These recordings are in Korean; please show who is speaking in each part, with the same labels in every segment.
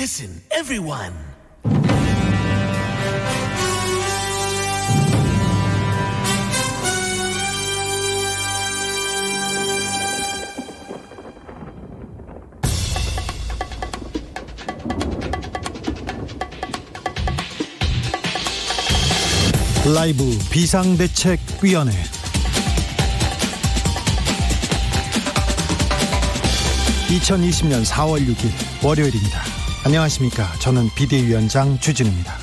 Speaker 1: Listen, everyone.
Speaker 2: 라이브 비상대책위원회. (2020년 4월 6일) 월요일입니다. 안녕하십니까. 저는 비대위원장 주진우입니다.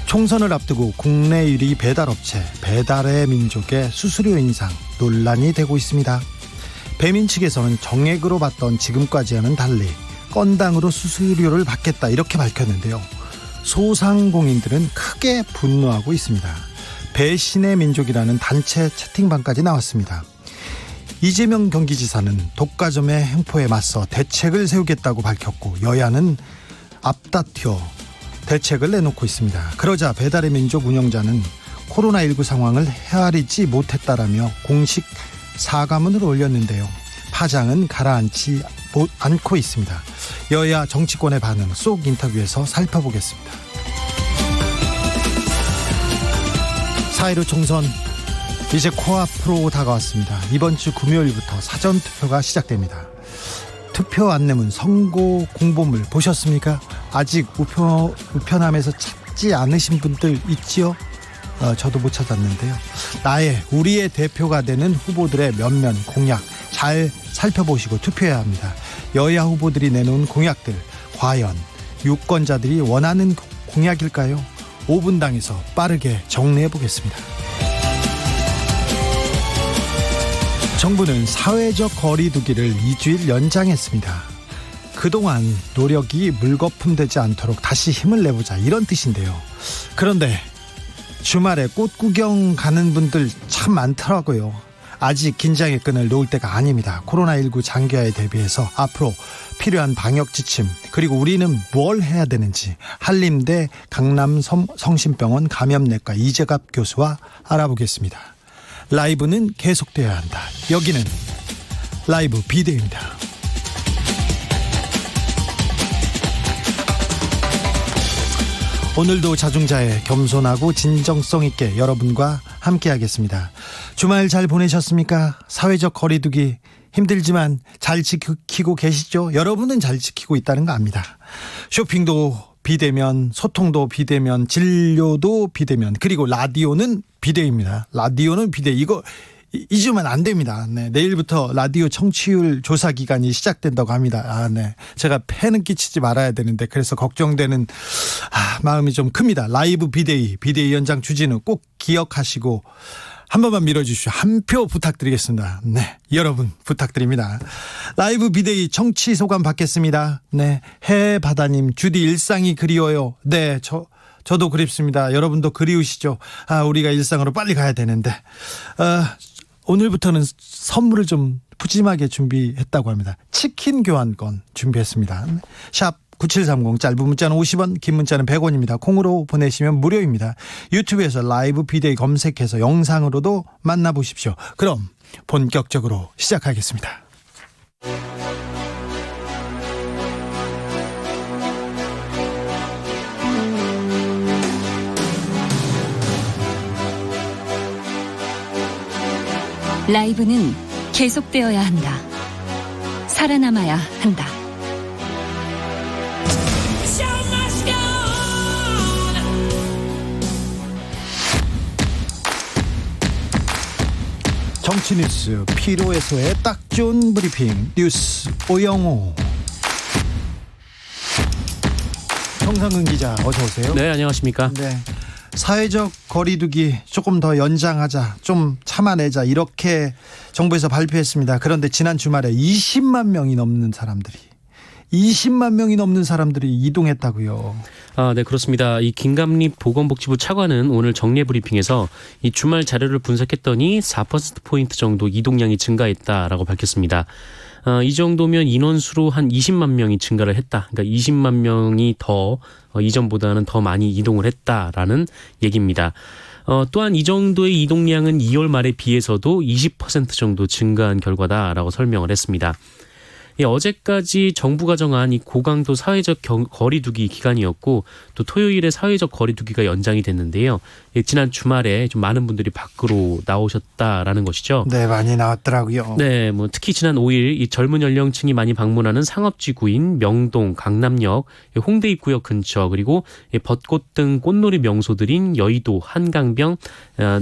Speaker 2: 총선을 앞두고 국내 유리 배달업체 배달의 민족의 수수료 인상 논란이 되고 있습니다. 배민 측에서는 정액으로 받던 지금까지와는 달리 건당으로 수수료를 받겠다 이렇게 밝혔는데요. 소상공인들은 크게 분노하고 있습니다. 배신의 민족이라는 단체 채팅방까지 나왔습니다. 이재명 경기지사는 독과점의 횡포에 맞서 대책을 세우겠다고 밝혔고, 여야는 앞다투어 대책을 내놓고 있습니다. 그러자 배달의 민족 운영자는 코로나19 상황을 헤아리지 못했다라며 공식 사과문을 올렸는데요. 파장은 가라앉지 않고 있습니다. 여야 정치권의 반응 속 인터뷰에서 살펴보겠습니다. 4.15 총선 이제 코앞으로 다가왔습니다. 이번 주 금요일부터 사전투표가 시작됩니다. 투표 안내문 선고 공보물 보셨습니까? 아직 우편함에서 찾지 않으신 분들 있지요? 저도 못 찾았는데요. 우리의 대표가 되는 후보들의 면면 공약 잘 살펴보시고 투표해야 합니다. 여야 후보들이 내놓은 공약들 과연 유권자들이 원하는 공약일까요? 5분당에서 빠르게 정리해 보겠습니다. 정부는 사회적 거리두기를 2주일 연장했습니다. 그동안 노력이 물거품 되지 않도록 다시 힘을 내보자 이런 뜻인데요. 그런데 주말에 꽃 구경 가는 분들 참 많더라고요. 아직 긴장의 끈을 놓을 때가 아닙니다. 코로나19 장기화에 대비해서 앞으로 필요한 방역 지침, 그리고 우리는 뭘 해야 되는지 한림대 강남성심병원 감염내과 이재갑 교수와 알아보겠습니다. 라이브는 계속되어야 한다. 여기는 라이브 비대위입니다. 오늘도 자중자애, 겸손하고 진정성 있게 여러분과 함께 하겠습니다. 주말 잘 보내셨습니까? 사회적 거리두기 힘들지만 잘 지키고 계시죠? 여러분은 잘 지키고 있다는 거 압니다. 쇼핑도 비대면, 소통도 비대면, 진료도 비대면, 그리고 라디오는 비대입니다. 라디오는 비대. 이거 잊으면 안 됩니다. 네, 내일부터 라디오 청취율 조사 기간이 시작된다고 합니다. 네. 제가 폐는 끼치지 말아야 되는데 그래서 걱정되는 마음이 좀 큽니다. 라이브 비대위 연장 주진우 꼭 기억하시고 한 번만 밀어주시오. 한 표 부탁드리겠습니다. 네, 여러분 부탁드립니다. 라이브 비대위 청취 소감 받겠습니다. 네, 해바다님 주디 일상이 그리워요. 네, 저도 그립습니다. 여러분도 그리우시죠? 우리가 일상으로 빨리 가야 되는데 오늘부터는 선물을 좀 푸짐하게 준비했다고 합니다. 치킨 교환권 준비했습니다. 샵 9730 짧은 문자는 50원, 긴 문자는 100원입니다. 콩으로 보내시면 무료입니다. 유튜브에서 라이브 비데이 검색해서 영상으로도 만나보십시오. 그럼 본격적으로 시작하겠습니다.
Speaker 3: 라이브는 계속되어야 한다. 살아남아야 한다.
Speaker 2: 정치 뉴스 피로해소에 딱 좋은 브리핑 뉴스 오영호. 정상근 기자 어서 오세요.
Speaker 4: 네, 안녕하십니까.
Speaker 2: 네. 사회적 거리두기 조금 더 연장하자, 좀 참아내자 이렇게 정부에서 발표했습니다. 그런데 지난 주말에 20만 명이 넘는 사람들이 이동했다고요.
Speaker 4: 네, 그렇습니다. 이 김감립 보건복지부 차관은 오늘 정례 브리핑에서 이 주말 자료를 분석했더니 4%포인트 정도 이동량이 증가했다라고 밝혔습니다. 이 정도면 인원수로 한 20만 명이 증가를 했다. 그러니까 20만 명이 더 이전보다는 더 많이 이동을 했다라는 얘기입니다. 또한 이 정도의 이동량은 2월 말에 비해서도 20% 정도 증가한 결과다라고 설명을 했습니다. 어제까지 정부가 정한 이 고강도 사회적 거리두기 기간이었고 또 토요일에 사회적 거리두기가 연장이 됐는데요. 지난 주말에 좀 많은 분들이 밖으로 나오셨다라는 것이죠.
Speaker 2: 네, 많이 나왔더라고요.
Speaker 4: 네, 뭐 특히 지난 5일 이 젊은 연령층이 많이 방문하는 상업지구인 명동, 강남역, 홍대 입구역 근처 그리고 벚꽃 등 꽃놀이 명소들인 여의도, 한강변,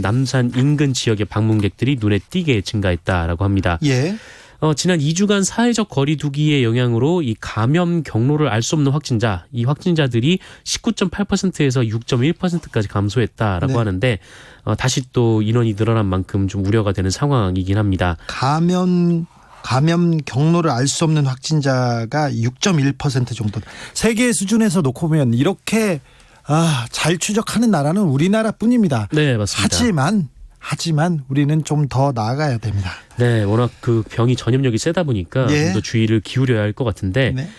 Speaker 4: 남산 인근 지역의 방문객들이 눈에 띄게 증가했다라고 합니다.
Speaker 2: 예.
Speaker 4: 지난 2주간 사회적 거리두기의 영향으로 이 감염 경로를 알 수 없는 확진자, 이 확진자들이 19.8%에서 6.1%까지 감소했다라고
Speaker 2: 네.
Speaker 4: 하는데 다시 또 인원이 늘어난 만큼 좀 우려가 되는 상황이긴 합니다.
Speaker 2: 감염 경로를 알 수 없는 확진자가 6.1% 정도. 세계 수준에서 놓고 보면 이렇게 잘 추적하는 나라는 우리나라뿐입니다.
Speaker 4: 네, 맞습니다.
Speaker 2: 하지만 우리는 좀 더 나아가야 됩니다.
Speaker 4: 네, 워낙 그 병이 전염력이 세다 보니까
Speaker 2: 예.
Speaker 4: 좀 더 주의를 기울여야 할 것 같은데
Speaker 2: 네.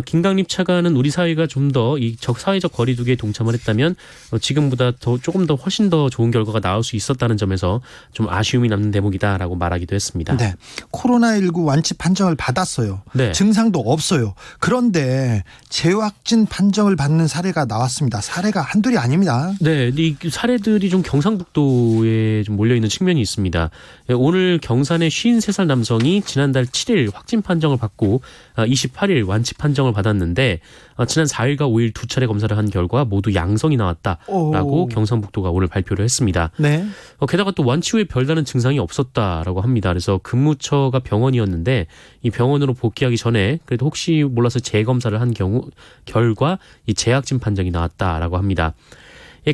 Speaker 4: 김강립 차관은 우리 사회가 좀 더 이 사회적 거리두기에 동참을 했다면 지금보다 조금 더 훨씬 더 좋은 결과가 나올 수 있었다는 점에서 좀 아쉬움이 남는 대목이다라고 말하기도 했습니다.
Speaker 2: 네. 코로나19 완치 판정을 받았어요.
Speaker 4: 네.
Speaker 2: 증상도 없어요. 그런데 재확진 판정을 받는 사례가 나왔습니다. 사례가 한둘이 아닙니다.
Speaker 4: 네, 근데 이 사례들이 좀 경상북도에 좀 몰려 있는 측면이 있습니다. 오늘 경산의 53살 남성이 지난달 7일 확진 판정을 받고 28일 완치 판정을 받았는데 지난 4일과 5일 두 차례 검사를 한 결과 모두 양성이 나왔다라고 경상북도가 오늘 발표를 했습니다.
Speaker 2: 네.
Speaker 4: 게다가 또 완치 후에 별다른 증상이 없었다라고 합니다. 그래서 근무처가 병원이었는데 이 병원으로 복귀하기 전에 그래도 혹시 몰라서 재검사를 한 경우 결과 이 재확진 판정이 나왔다라고 합니다.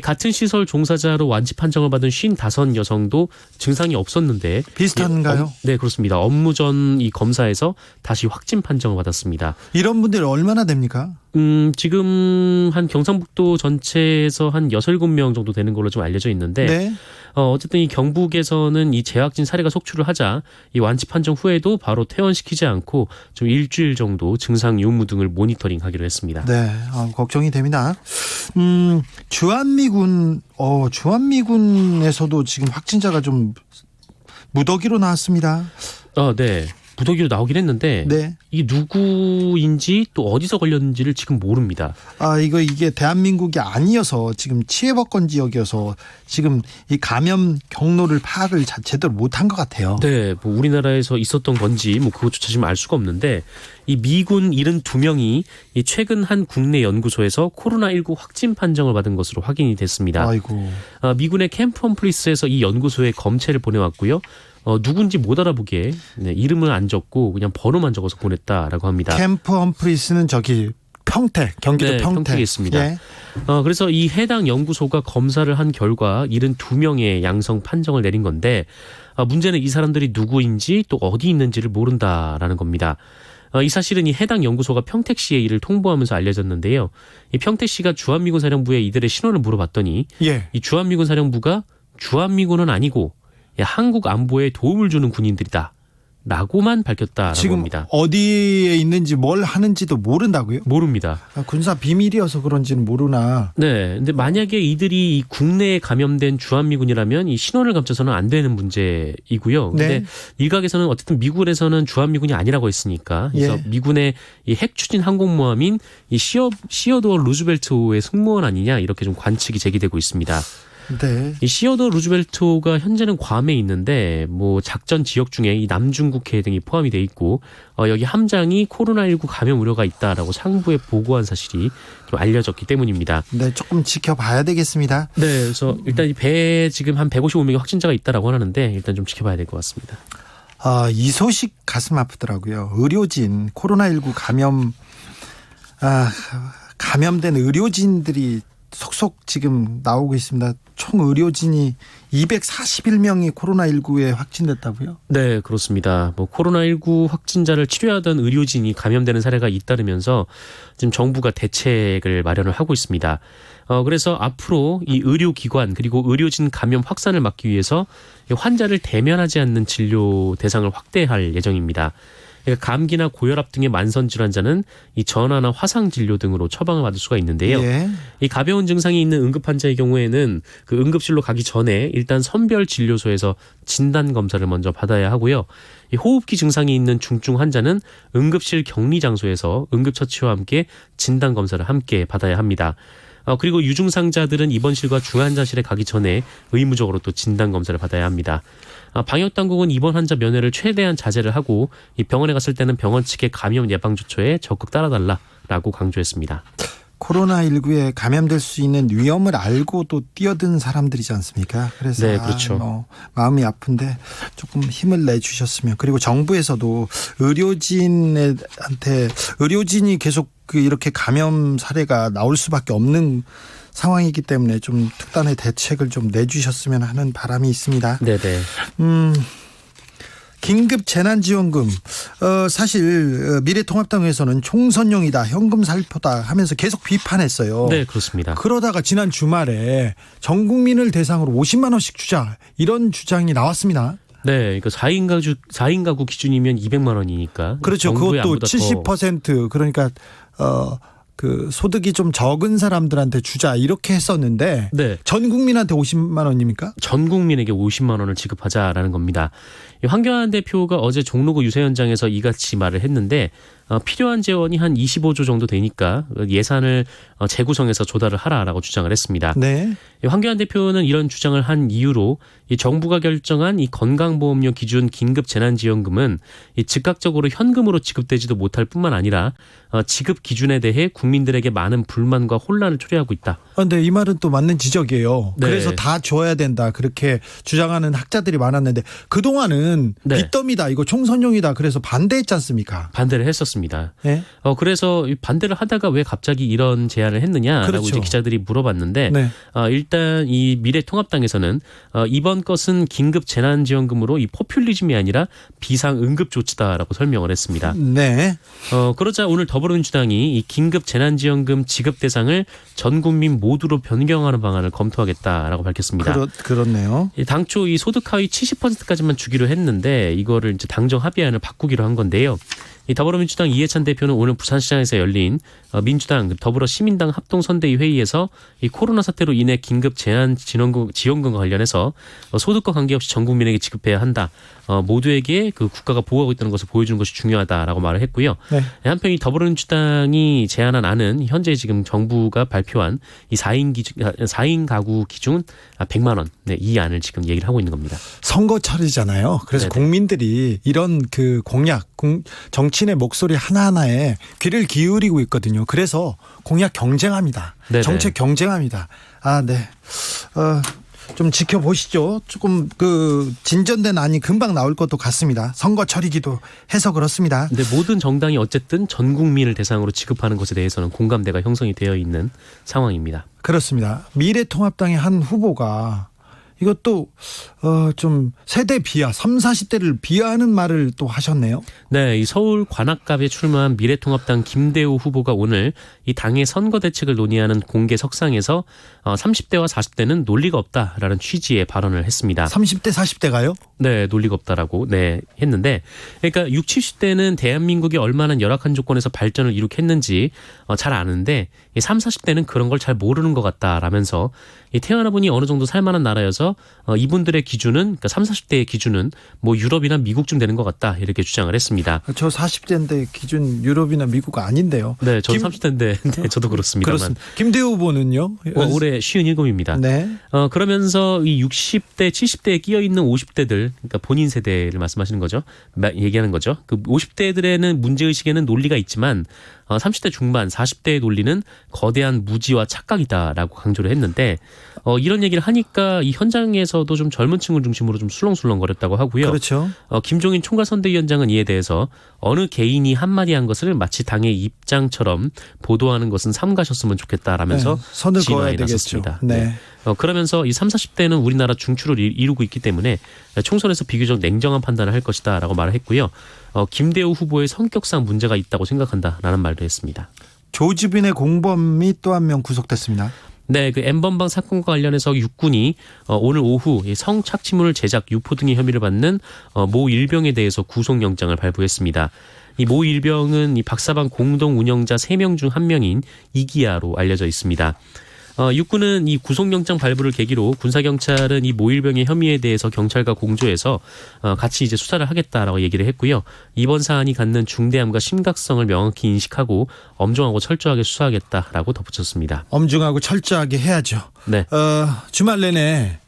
Speaker 4: 같은 시설 종사자로 완치 판정을 받은 55 여성도 증상이 없었는데
Speaker 2: 비슷한가요?
Speaker 4: 네, 그렇습니다. 업무 전 이 검사에서 다시 확진 판정을 받았습니다.
Speaker 2: 이런 분들 얼마나 됩니까?
Speaker 4: 지금 한 경상북도 전체에서 한 6, 7명 정도 되는 걸로 좀 알려져 있는데
Speaker 2: 네.
Speaker 4: 어쨌든 이 경북에서는 이 재확진 사례가 속출을 하자 이 완치 판정 후에도 바로 퇴원시키지 않고 좀 일주일 정도 증상 유무 등을 모니터링하기로 했습니다.
Speaker 2: 네. 걱정이 됩니다. 주한미군에서도 지금 확진자가 좀 무더기로 나왔습니다.
Speaker 4: 네. 무더기로 나오긴 했는데
Speaker 2: 네.
Speaker 4: 이게 누구인지 또 어디서 걸렸는지를 지금 모릅니다.
Speaker 2: 이게 대한민국이 아니어서 지금 치해법권 지역이어서 지금 이 감염 경로를 파악을 제대로 못한 것 같아요.
Speaker 4: 네, 뭐 우리나라에서 있었던 건지 뭐 그것조차 지금 알 수가 없는데 이 미군 72명이 이 최근 한 국내 연구소에서 코로나19 확진 판정을 받은 것으로 확인이 됐습니다.
Speaker 2: 아이고.
Speaker 4: 미군의 캠프 험프리스에서 이 연구소에 검체를 보내왔고요. 누군지 못 알아보게 이름을 안 적고 그냥 번호만 적어서 보냈다라고 합니다.
Speaker 2: 캠프 험프리스는 저기 평택, 경기도
Speaker 4: 네, 평택에 있습니다.
Speaker 2: 예.
Speaker 4: 그래서 이 해당 연구소가 검사를 한 결과 72명의 양성 판정을 내린 건데 문제는 이 사람들이 누구인지 또 어디 있는지를 모른다라는 겁니다. 이 사실은 이 해당 연구소가 평택시에 이를 통보하면서 알려졌는데요. 이 평택시가 주한미군 사령부에 이들의 신원을 물어봤더니
Speaker 2: 예.
Speaker 4: 이 주한미군 사령부가 주한미군은 아니고 한국 안보에 도움을 주는 군인들이다 라고만 밝혔다라고
Speaker 2: 지금
Speaker 4: 합니다.
Speaker 2: 어디에 있는지 뭘 하는지도 모른다고요?
Speaker 4: 모릅니다.
Speaker 2: 군사 비밀이어서 그런지는 모르나.
Speaker 4: 네, 근데 만약에 이들이 이 국내에 감염된 주한미군이라면 이 신원을 감춰서는 안 되는 문제이고요. 근데
Speaker 2: 네.
Speaker 4: 일각에서는 어쨌든 미군에서는 주한미군이 아니라고 했으니까 그래서
Speaker 2: 예.
Speaker 4: 미군의 이 핵추진 항공모함인 이 시어도어 루즈벨트호의 승무원 아니냐 이렇게 좀 관측이 제기되고 있습니다.
Speaker 2: 네.
Speaker 4: 이 시어도어 루즈벨트호가 현재는 괌에 있는데 뭐 작전 지역 중에 이 남중국해 등이 포함이 돼 있고 여기 함장이 코로나19 감염 우려가 있다라고 상부에 보고한 사실이 좀 알려졌기 때문입니다.
Speaker 2: 네, 조금 지켜봐야 되겠습니다.
Speaker 4: 네, 그래서 일단 이 배에 지금 한 155명의 확진자가 있다라고 하는데 일단 좀 지켜봐야 될 것 같습니다.
Speaker 2: 이 소식 가슴 아프더라고요. 의료진 코로나19 감염된 의료진들이 속속 지금 나오고 있습니다. 총 의료진이 241명이 코로나19에 확진됐다고요?
Speaker 4: 네, 그렇습니다. 뭐 코로나19 확진자를 치료하던 의료진이 감염되는 사례가 잇따르면서 지금 정부가 대책을 마련을 하고 있습니다. 그래서 앞으로 이 의료기관 그리고 의료진 감염 확산을 막기 위해서 환자를 대면하지 않는 진료 대상을 확대할 예정입니다. 그러니까 감기나 고혈압 등의 만성 질환자는 이 전화나 화상 진료 등으로 처방을 받을 수가 있는데요.
Speaker 2: 예.
Speaker 4: 이 가벼운 증상이 있는 응급 환자의 경우에는 그 응급실로 가기 전에 일단 선별 진료소에서 진단 검사를 먼저 받아야 하고요. 이 호흡기 증상이 있는 중증 환자는 응급실 격리 장소에서 응급처치와 함께 진단 검사를 함께 받아야 합니다. 그리고 유증상자들은 입원실과 중환자실에 가기 전에 의무적으로 또 진단 검사를 받아야 합니다. 방역 당국은 입원 환자 면회를 최대한 자제를 하고 이 병원에 갔을 때는 병원 측의 감염 예방 조처에 적극 따라달라라고 강조했습니다.
Speaker 2: 코로나19에 감염될 수 있는 위험을 알고도 뛰어든 사람들이지 않습니까? 그래서
Speaker 4: 네, 그렇죠.
Speaker 2: 마음이 아픈데 조금 힘을 내주셨으면. 그리고 정부에서도 의료진이 계속 이렇게 감염 사례가 나올 수밖에 없는 상황이기 때문에 좀 특단의 대책을 좀 내주셨으면 하는 바람이 있습니다.
Speaker 4: 네네.
Speaker 2: 긴급 재난지원금 사실 미래통합당에서는 총선용이다, 현금 살포다 하면서 계속 비판했어요.
Speaker 4: 네, 그렇습니다.
Speaker 2: 그러다가 지난 주말에 전 국민을 대상으로 50만 원씩 주자 이런 주장이 나왔습니다.
Speaker 4: 네, 그러니까 4인 가구 기준이면 200만 원이니까.
Speaker 2: 그렇죠. 그것도 70% 그러니까 그 소득이 좀 적은 사람들한테 주자 이렇게 했었는데
Speaker 4: 네.
Speaker 2: 전 국민한테 50만 원입니까?
Speaker 4: 전 국민에게 50만 원을 지급하자라는 겁니다. 황교안 대표가 어제 종로구 유세 현장에서 이같이 말을 했는데 필요한 재원이 한 25조 정도 되니까 예산을 재구성해서 조달을 하라라고 주장을 했습니다.
Speaker 2: 네.
Speaker 4: 황교안 대표는 이런 주장을 한 이유로 이 정부가 결정한 이 건강보험료 기준 긴급 재난지원금은 이 즉각적으로 현금으로 지급되지도 못할 뿐만 아니라 지급 기준에 대해 국민들에게 많은 불만과 혼란을 초래하고 있다.
Speaker 2: 그런데 이 말은 또 맞는 지적이에요.
Speaker 4: 네.
Speaker 2: 그래서 다 줘야 된다 그렇게 주장하는 학자들이 많았는데 그동안은
Speaker 4: 네.
Speaker 2: 빚더미다 이거 총선용이다 그래서 반대했지 않습니까?
Speaker 4: 반대를 했었습니다.
Speaker 2: 네.
Speaker 4: 그래서 반대를 하다가 왜 갑자기 이런 제안을 했느냐라고
Speaker 2: 그렇죠.
Speaker 4: 이제 기자들이 물어봤는데
Speaker 2: 네.
Speaker 4: 일단 이 미래통합당에서는 이번 것은 긴급 재난지원금으로 이 포퓰리즘이 아니라 비상응급 조치다라고 설명을 했습니다.
Speaker 2: 네.
Speaker 4: 그러자 오늘 더불어민주당이 이 긴급 재난지원금 지급 대상을 전 국민 모두로 변경하는 방안을 검토하겠다라고 밝혔습니다.
Speaker 2: 그렇네요.
Speaker 4: 당초 이 소득 하위 70%까지만 주기로 했는데 이거를 이제 당정 합의안을 바꾸기로 한 건데요. 이 더불어민주당 이해찬 대표는 오늘 부산시장에서 열린 민주당 더불어시민당 합동선대위 회의에서 이 코로나 사태로 인해 긴급 재난지원금과 관련해서 소득과 관계없이 전 국민에게 지급해야 한다. 모두에게 그 국가가 보호하고 있다는 것을 보여주는 것이 중요하다라고 말을 했고요.
Speaker 2: 네.
Speaker 4: 한편 이 더불어민주당이 제안한 안은 현재 지금 정부가 발표한 이 4인 가구 기준 100만 원. 네, 이 안을 지금 얘기를 하고 있는 겁니다.
Speaker 2: 선거철이잖아요. 그래서
Speaker 4: 네네.
Speaker 2: 국민들이 이런 그 공약, 정치인의 목소리 하나하나에 귀를 기울이고 있거든요. 그래서 공약 경쟁합니다.
Speaker 4: 네네.
Speaker 2: 정책 경쟁합니다. 네. 좀 지켜보시죠. 조금 그 진전된 안이 금방 나올 것도 같습니다. 선거철이기도 해서 그렇습니다.
Speaker 4: 근데 모든 정당이 어쨌든 전 국민을 대상으로 지급하는 것에 대해서는 공감대가 형성이 되어 있는 상황입니다.
Speaker 2: 그렇습니다. 미래통합당의 한 후보가 이것도 좀 세대 비하, 30, 40대를 비하하는 말을 또 하셨네요.
Speaker 4: 네, 이 서울 관악갑에 출마한 미래통합당 김대호 후보가 오늘 이 당의 선거 대책을 논의하는 공개 석상에서 30대와 40대는 논리가 없다라는 취지의 발언을 했습니다.
Speaker 2: 30대, 40대가요?
Speaker 4: 네, 논리가 없다라고 했는데 그러니까 60, 70대는 대한민국이 얼마나 열악한 조건에서 발전을 이룩했는지 잘 아는데 이 30, 40대는 그런 걸 잘 모르는 것 같다라면서 이 태어나 보니 어느 정도 살만한 나라여서 이분들의 기준은 그러니까 30, 40대의 기준은 뭐 유럽이나 미국쯤 되는 것 같다 이렇게 주장을 했습니다.
Speaker 2: 저 40대인데 기준 유럽이나 미국 아닌데요.
Speaker 4: 네, 저도 30대인데 네, 저도 그렇습니다만.
Speaker 2: 그렇습니다. 김대호 후보는요?
Speaker 4: 올해 57입니다.
Speaker 2: 네.
Speaker 4: 그러면서 이 60대, 70대에 끼어 있는 50대들, 그러니까 본인 세대를 말씀하시는 거죠. 얘기하는 거죠. 그 50대들에는 문제의식에는 논리가 있지만 30대 중반, 40대의 논리는 거대한 무지와 착각이다라고 강조를 했는데 이런 얘기를 하니까 이 현장에서도 좀 젊은 층을 중심으로 좀 술렁술렁거렸다고 하고요.
Speaker 2: 그렇죠.
Speaker 4: 김종인 총괄선대위원장은 이에 대해서 어느 개인이 한마디 한 것을 마치 당의 입장처럼 보도하는 것은 삼가셨으면 좋겠다라면서
Speaker 2: 네, 선을 그어야
Speaker 4: 진화에
Speaker 2: 되겠죠.
Speaker 4: 나섰습니다.
Speaker 2: 네.
Speaker 4: 그러면서 이 30, 40대는 우리나라 중추를 이루고 있기 때문에 총선에서 비교적 냉정한 판단을 할 것이다라고 말을 했고요. 김대우 후보의 성격상 문제가 있다고 생각한다라는 말도 했습니다.
Speaker 2: 조지빈의 공범이 또 한 명 구속됐습니다.
Speaker 4: 네, 그 N번방 사건과 관련해서 육군이 오늘 오후 이 성착취물 제작, 유포 등의 혐의를 받는 모 일병에 대해서 구속영장을 발부했습니다. 이 모 일병은 이 박사방 공동 운영자 3명 중 1명인 이기아로 알려져 있습니다. 육군은 이 구속영장 발부를 계기로 군사경찰은 이 모 일병의 혐의에 대해서 경찰과 공조해서 같이 이제 수사를 하겠다라고 얘기를 했고요. 이번 사안이 갖는 중대함과 심각성을 명확히 인식하고 엄중하고 철저하게 수사하겠다라고 덧붙였습니다.
Speaker 2: 엄중하고 철저하게 해야죠.
Speaker 4: 네.
Speaker 2: 주말 내내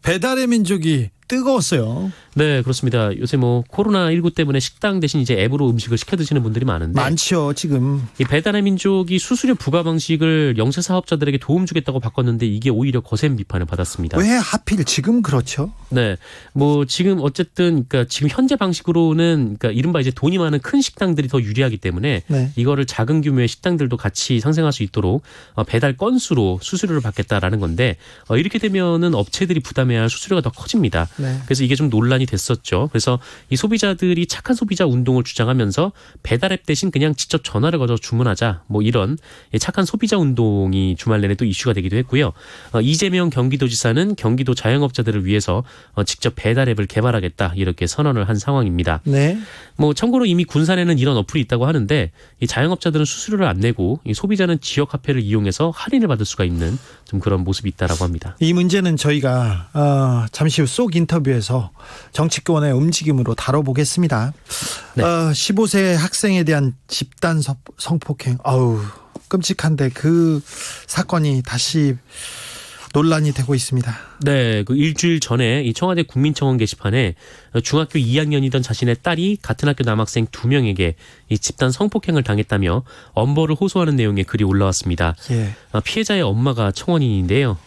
Speaker 2: 배달의 민족이 뜨거웠어요.
Speaker 4: 네, 그렇습니다. 요새 뭐 코로나19 때문에 식당 대신 이제 앱으로 음식을 시켜 드시는 분들이 많은데
Speaker 2: 많죠, 지금.
Speaker 4: 이 배달의 민족이 수수료 부과 방식을 영세 사업자들에게 도움 주겠다고 바꿨는데 이게 오히려 거센 비판을 받았습니다.
Speaker 2: 왜 하필 지금 그렇죠?
Speaker 4: 네, 뭐 지금 어쨌든 그러니까 지금 현재 방식으로는 그러니까 이른바 이제 돈이 많은 큰 식당들이 더 유리하기 때문에
Speaker 2: 네.
Speaker 4: 이거를 작은 규모의 식당들도 같이 상생할 수 있도록 배달 건수로 수수료를 받겠다라는 건데 이렇게 되면은 업체들이 부담해야 할 수수료가 더 커집니다.
Speaker 2: 네.
Speaker 4: 그래서 이게 좀 논란이 됐었죠. 그래서 이 소비자들이 착한 소비자 운동을 주장하면서 배달앱 대신 그냥 직접 전화를 걸어 주문하자 뭐 이런 착한 소비자 운동이 주말 내내 또 이슈가 되기도 했고요. 이재명 경기도지사는 경기도 자영업자들을 위해서 직접 배달앱을 개발하겠다 이렇게 선언을 한 상황입니다.
Speaker 2: 네.
Speaker 4: 뭐 참고로 이미 군산에는 이런 어플이 있다고 하는데 이 자영업자들은 수수료를 안 내고 이 소비자는 지역 화폐를 이용해서 할인을 받을 수가 있는 좀 그런 모습이 있다라고 합니다.
Speaker 2: 이 문제는 저희가 잠시 후 속 인터뷰에서 정치권의 움직임으로 다뤄보겠습니다.
Speaker 4: 네.
Speaker 2: 15세 학생에 대한 집단 성폭행. 아우, 끔찍한데 그 사건이 다시 논란이 되고 있습니다.
Speaker 4: 네, 그 일주일 전에 이 청와대 국민청원 게시판에 중학교 2학년이던 자신의 딸이 같은 학교 남학생 2명에게 이 집단 성폭행을 당했다며 엄벌을 호소하는 내용의 글이 올라왔습니다.
Speaker 2: 예.
Speaker 4: 피해자의 엄마가 청원인인데요.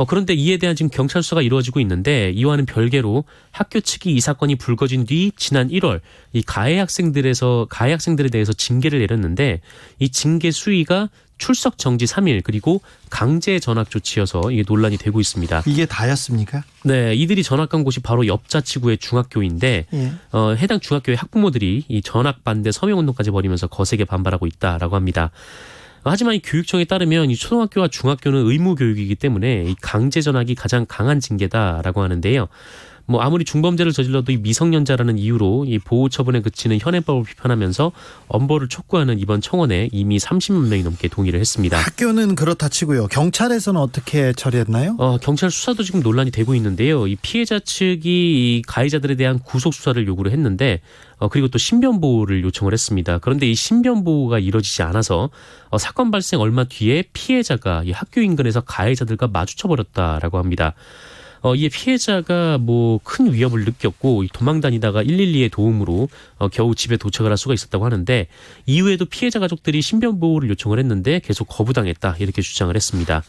Speaker 4: 그런데 이에 대한 지금 경찰 수사가 이루어지고 있는데 이와는 별개로 학교 측이 이 사건이 불거진 뒤 지난 1월 이 가해 학생들에 대해서 징계를 내렸는데 이 징계 수위가 출석 정지 3일 그리고 강제 전학 조치여서 이게 논란이 되고 있습니다.
Speaker 2: 이게 다였습니까?
Speaker 4: 네, 이들이 전학간 곳이 바로 옆자치구의 중학교인데
Speaker 2: 예.
Speaker 4: 해당 중학교의 학부모들이 이 전학 반대 서명운동까지 벌이면서 거세게 반발하고 있다라고 합니다. 하지만 이 교육청에 따르면 이 초등학교와 중학교는 의무 교육이기 때문에 이 강제 전학이 가장 강한 징계다라고 하는데요. 뭐 아무리 중범죄를 저질러도 이 미성년자라는 이유로 이 보호 처분에 그치는 현행법을 비판하면서 엄벌을 촉구하는 이번 청원에 이미 30만 명이 넘게 동의를 했습니다.
Speaker 2: 학교는 그렇다 치고요. 경찰에서는 어떻게 처리했나요?
Speaker 4: 경찰 수사도 지금 논란이 되고 있는데요. 이 피해자 측이 이 가해자들에 대한 구속 수사를 요구를 했는데 그리고 또 신변 보호를 요청을 했습니다. 그런데 이 신변 보호가 이루어지지 않아서 사건 발생 얼마 뒤에 피해자가 이 학교 인근에서 가해자들과 마주쳐 버렸다라고 합니다. 이에 피해자가 뭐 큰 위협을 느꼈고 도망 다니다가 112의 도움으로 겨우 집에 도착을 할 수가 있었다고 하는데 이후에도 피해자 가족들이 신변 보호를 요청을 했는데 계속 거부당했다 이렇게 주장을 했습니다.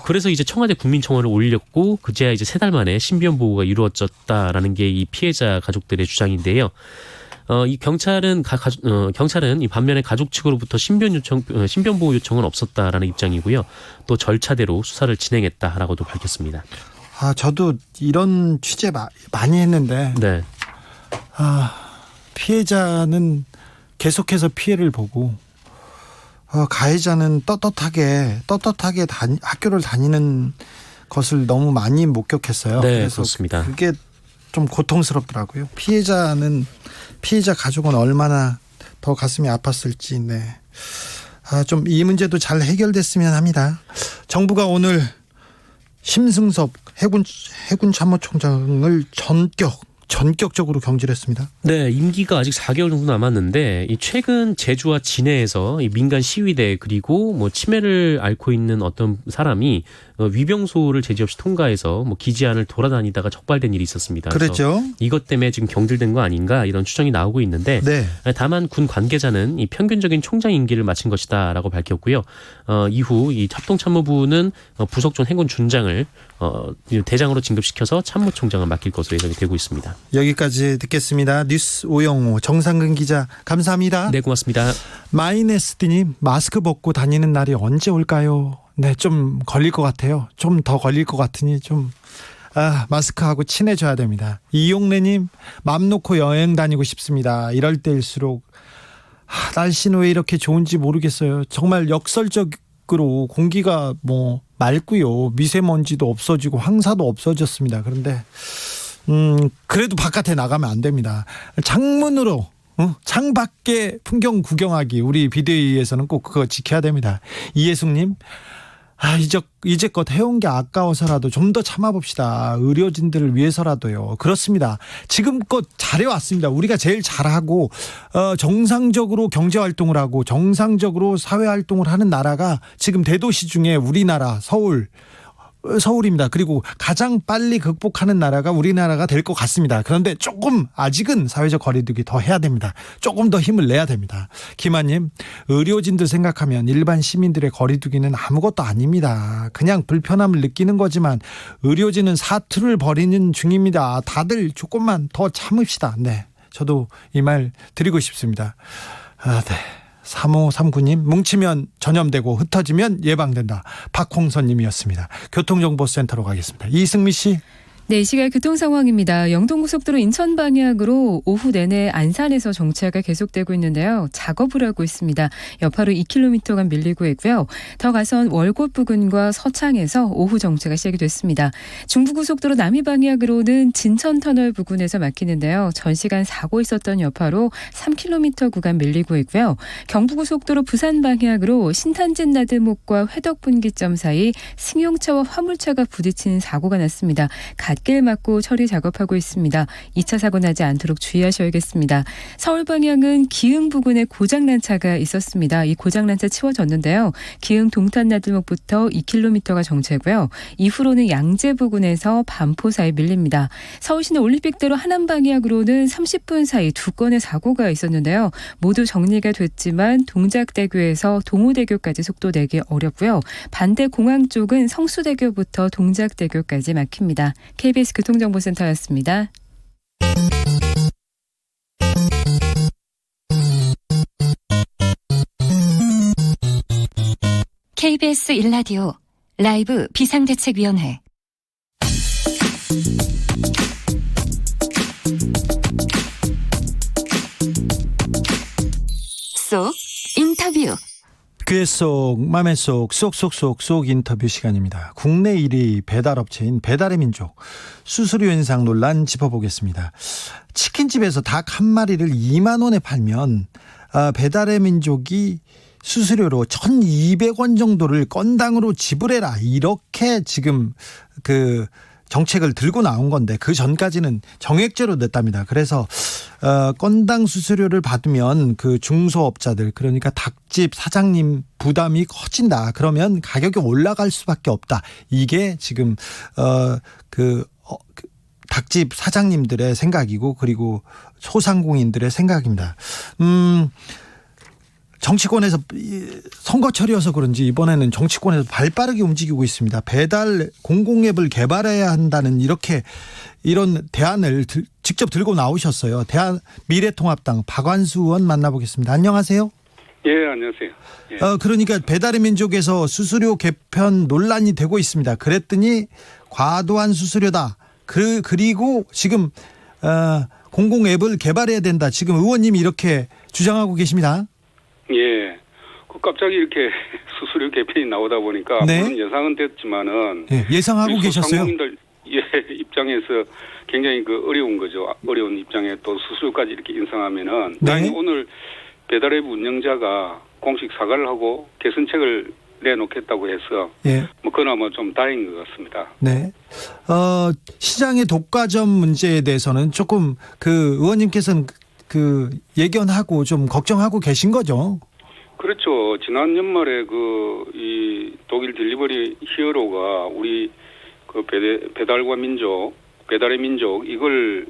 Speaker 4: 그래서 이제 청와대 국민청원을 올렸고 그제야 이제 3달 만에 신변 보호가 이루어졌다라는 게 이 피해자 가족들의 주장인데요. 이 경찰은 이 반면에 가족 측으로부터 신변 보호 요청은 없었다라는 입장이고요. 또 절차대로 수사를 진행했다라고도 밝혔습니다.
Speaker 2: 저도 이런 취재 많이 했는데
Speaker 4: 네.
Speaker 2: 피해자는 계속해서 피해를 보고 가해자는 떳떳하게 학교를 다니는 것을 너무 많이 목격했어요.
Speaker 4: 네,
Speaker 2: 그래서
Speaker 4: 그렇습니다.
Speaker 2: 그게 좀 고통스럽더라고요. 피해자 가족은 얼마나 더 가슴이 아팠을지. 네. 좀 이 문제도 잘 해결됐으면 합니다. 정부가 오늘 심승섭 해군 참모총장을 전격적으로 경질했습니다.
Speaker 4: 네, 임기가 아직 4개월 정도 남았는데 이 최근 제주와 진해에서 이 민간 시위대 그리고 뭐 치매를 앓고 있는 어떤 사람이 위병소를 제지 없이 통과해서 뭐 기지 안을 돌아다니다가 적발된 일이 있었습니다.
Speaker 2: 그랬죠.
Speaker 4: 이것 때문에 지금 경질된 거 아닌가 이런 추정이 나오고 있는데
Speaker 2: 네.
Speaker 4: 다만 군 관계자는 이 평균적인 총장 임기를 마친 것이다라고 밝혔고요. 이후 이 합동참모부는 부석존 해군 준장을 대장으로 진급시켜서 참모총장을 맡길 것으로 예상이 되고 있습니다.
Speaker 2: 여기까지 듣겠습니다. 뉴스 오영호 정상근 기자 감사합니다.
Speaker 4: 네, 고맙습니다.
Speaker 2: 마이네스티님 마스크 벗고 다니는 날이 언제 올까요? 네, 좀 걸릴 것 같아요. 좀 더 걸릴 것 같으니 좀 마스크하고 친해져야 됩니다. 이용래님 맘 놓고 여행 다니고 싶습니다. 이럴 때일수록 날씨는 왜 이렇게 좋은지 모르겠어요. 정말 역설적으로 미끄러워 공기가 뭐 맑고요. 미세먼지도 없어지고 황사도 없어졌습니다. 그런데 그래도 바깥에 나가면 안 됩니다. 창문으로 창밖에 풍경 구경하기 우리 비대위에서는 꼭 그거 지켜야 됩니다. 이예숙님, 이제껏 해온 게 아까워서라도 좀 더 참아봅시다. 의료진들을 위해서라도요. 그렇습니다. 지금껏 잘해왔습니다. 우리가 제일 잘하고 정상적으로 경제활동을 하고 정상적으로 사회활동을 하는 나라가 지금 대도시 중에 우리나라 서울입니다. 그리고 가장 빨리 극복하는 나라가 우리나라가 될 것 같습니다. 그런데 조금 아직은 사회적 거리두기 더 해야 됩니다. 조금 더 힘을 내야 됩니다. 김한님, 의료진들 생각하면 일반 시민들의 거리두기는 아무것도 아닙니다. 그냥 불편함을 느끼는 거지만 의료진은 사투를 벌이는 중입니다. 다들 조금만 더 참읍시다. 네, 저도 이 말 드리고 싶습니다. 네. 3539님, 뭉치면 전염되고 흩어지면 예방된다. 박홍선님이었습니다. 교통정보센터로 가겠습니다. 이승미 씨.
Speaker 1: 네, 이 시각 교통 상황입니다. 영동고속도로 인천 방향으로 오후 내내 안산에서 정체가 계속되고 있는데요. 작업을 하고 있습니다. 여파로 2km간 밀리고 있고요. 더 가선 월곶 부근과 서창에서 오후 정체가 시작이 됐습니다. 중부고속도로 남이 방향으로는 진천터널 부근에서 막히는데요. 전 시간 사고 있었던 여파로 3km 구간 밀리고 있고요. 경부고속도로 부산 방향으로 신탄진 나들목과 회덕분기점 사이 승용차와 화물차가 부딪히는 사고가 났습니다. 갓길 막고 처리 작업하고 있습니다. 2차 사고 나지 않도록 주의하셔야겠습니다. 서울 방향은 기흥 부근에 고장난 차가 있었습니다. 이 고장난 차 치워졌는데요. 기흥 동탄나들목부터 2km가 정체고요. 이후로는 양재 부근에서 반포 사이 밀립니다. 서울시내 올림픽대로 하남 방향으로는 30분 사이 두 건의 사고가 있었는데요. 모두 정리가 됐지만 동작대교에서 동호대교까지 속도 내기 어렵고요. 반대 공항 쪽은 성수대교부터 동작대교까지 막힙니다. KBS 교통정보센터였습니다.
Speaker 3: KBS 1라디오 라이브 비상대책위원회 쏙 인터뷰.
Speaker 2: 귀에 쏙 맘에 쏙 쏙쏙쏙 인터뷰 시간입니다. 국내 1위 배달업체인 배달의 민족 수수료 인상 논란 짚어보겠습니다. 치킨집에서 닭 한 마리를 2만 원에 팔면 배달의 민족이 수수료로 1,200원 정도를 건당으로 지불해라, 이렇게 지금 그 정책을 들고 나온 건데 그 전까지는 정액제로 냈답니다. 그래서 건당 수수료를 받으면 그 중소업자들, 그러니까 닭집 사장님 부담이 커진다. 그러면 가격이 올라갈 수밖에 없다. 이게 지금 닭집 사장님들의 생각이고 그리고 소상공인들의 생각입니다. 정치권에서 선거철이어서 그런지 이번에는 정치권에서 발빠르게 움직이고 있습니다. 배달 공공앱을 개발해야 한다는 이런 대안을 직접 들고 나오셨어요. 미래통합당 박완수 의원 만나보겠습니다. 안녕하세요.
Speaker 5: 예, 안녕하세요. 예.
Speaker 2: 그러니까 배달의 민족에서 수수료 개편 논란이 되고 있습니다. 그랬더니 과도한 수수료다. 그리고 지금 공공앱을 개발해야 된다. 지금 의원님이 이렇게 주장하고 계십니다.
Speaker 5: 예. 갑자기 이렇게 수수료 개편이 나오다 보니까
Speaker 2: 네.
Speaker 5: 물론 예상은 됐지만은
Speaker 2: 예상하고 계셨어요?
Speaker 5: 상공인들 입장에서 굉장히 어려운 거죠. 어려운 입장에 또 수수료까지 이렇게 인상하면은
Speaker 2: 네.
Speaker 5: 다행히 오늘 배달앱 운영자가 공식 사과를 하고 개선책을 내놓겠다고 해서 그나마 좀 다행인 것 같습니다.
Speaker 2: 네. 시장의 독과점 문제에 대해서는 조금 의원님께서는 예견하고 좀 걱정하고 계신 거죠?
Speaker 5: 그렇죠. 지난 연말에 이 독일 딜리버리 히어로가 우리 배달의 민족 이걸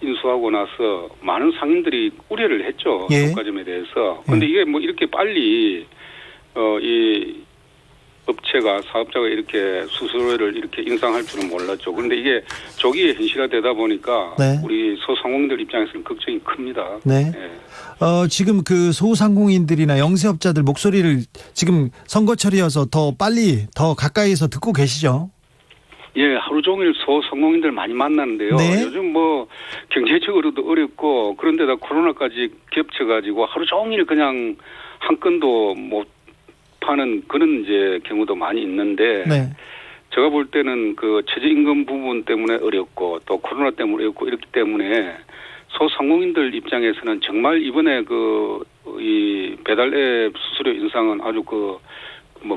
Speaker 5: 인수하고 나서 많은 상인들이 우려를 했죠. 독과점에 대해서. 그런데 이게 이렇게 빨리 이 사업자가 이렇게 수수료를 이렇게 인상할 줄은 몰랐죠. 그런데 이게 조기에 현실화되다 보니까 우리 소상공인들 입장에서는 걱정이 큽니다.
Speaker 2: 네. 지금 소상공인들이나 영세업자들 목소리를 지금 선거철이어서 더 빨리 더 가까이서 듣고 계시죠?
Speaker 5: 예, 하루 종일 소상공인들 많이 만나는데요.
Speaker 2: 네.
Speaker 5: 요즘 경제적으로도 어렵고 그런데다 코로나까지 겹쳐가지고 하루 종일 그냥 한 건도 못 위협하는 그런 이제 경우도 많이 있는데
Speaker 2: 네.
Speaker 5: 제가 볼 때는 그 최저임금 부분 때문에 어렵고 또 코로나 때문에 어렵고 이렇기 때문에 소상공인들 입장에서는 정말 이번에 이 배달앱 수수료 인상은 아주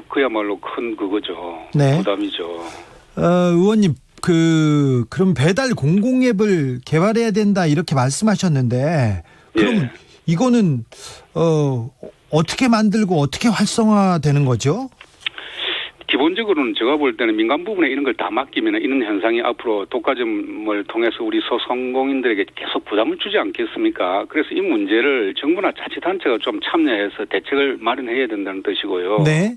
Speaker 5: 그야말로 큰 그거죠.
Speaker 2: 네.
Speaker 5: 부담이죠.
Speaker 2: 의원님, 그럼 배달 공공앱을 개발해야 된다 이렇게 말씀하셨는데, 그럼
Speaker 5: 예.
Speaker 2: 이거는 어떻게 만들고 어떻게 활성화되는 거죠?
Speaker 5: 기본적으로는 제가 볼 때는 민간 부분에 이런 걸 다 맡기면 이런 현상이 앞으로 독과점을 통해서 우리 소상공인들에게 계속 부담을 주지 않겠습니까? 그래서 이 문제를 정부나 자치단체가 좀 참여해서 대책을 마련해야 된다는 뜻이고요.
Speaker 2: 네.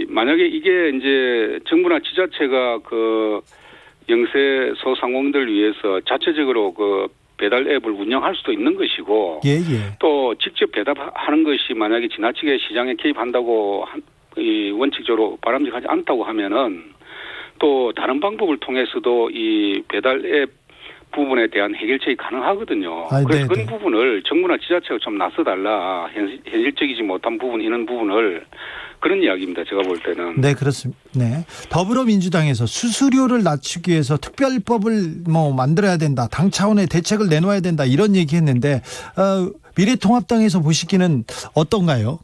Speaker 5: 만약에 이게 이제 정부나 지자체가 영세 소상공인들을 위해서 자체적으로 배달 앱을 운영할 수도 있는 것이고
Speaker 2: 예, 예.
Speaker 5: 또 직접 배달하는 것이 만약에 지나치게 시장에 개입한다고 원칙적으로 바람직하지 않다고 하면은 또 다른 방법을 통해서도 이 배달 앱 부분에 대한 해결책이 가능하거든요. 그래서 그런 부분을 정부나 지자체가 좀 나서달라. 현실적이지 못한 부분 이런 부분을 그런 이야기입니다. 제가 볼 때는.
Speaker 2: 네, 그렇습니다. 네. 더불어민주당에서 수수료를 낮추기 위해서 특별법을 만들어야 된다. 당 차원의 대책을 내놓아야 된다. 이런 얘기했는데 미래통합당에서 보시기는 어떤가요?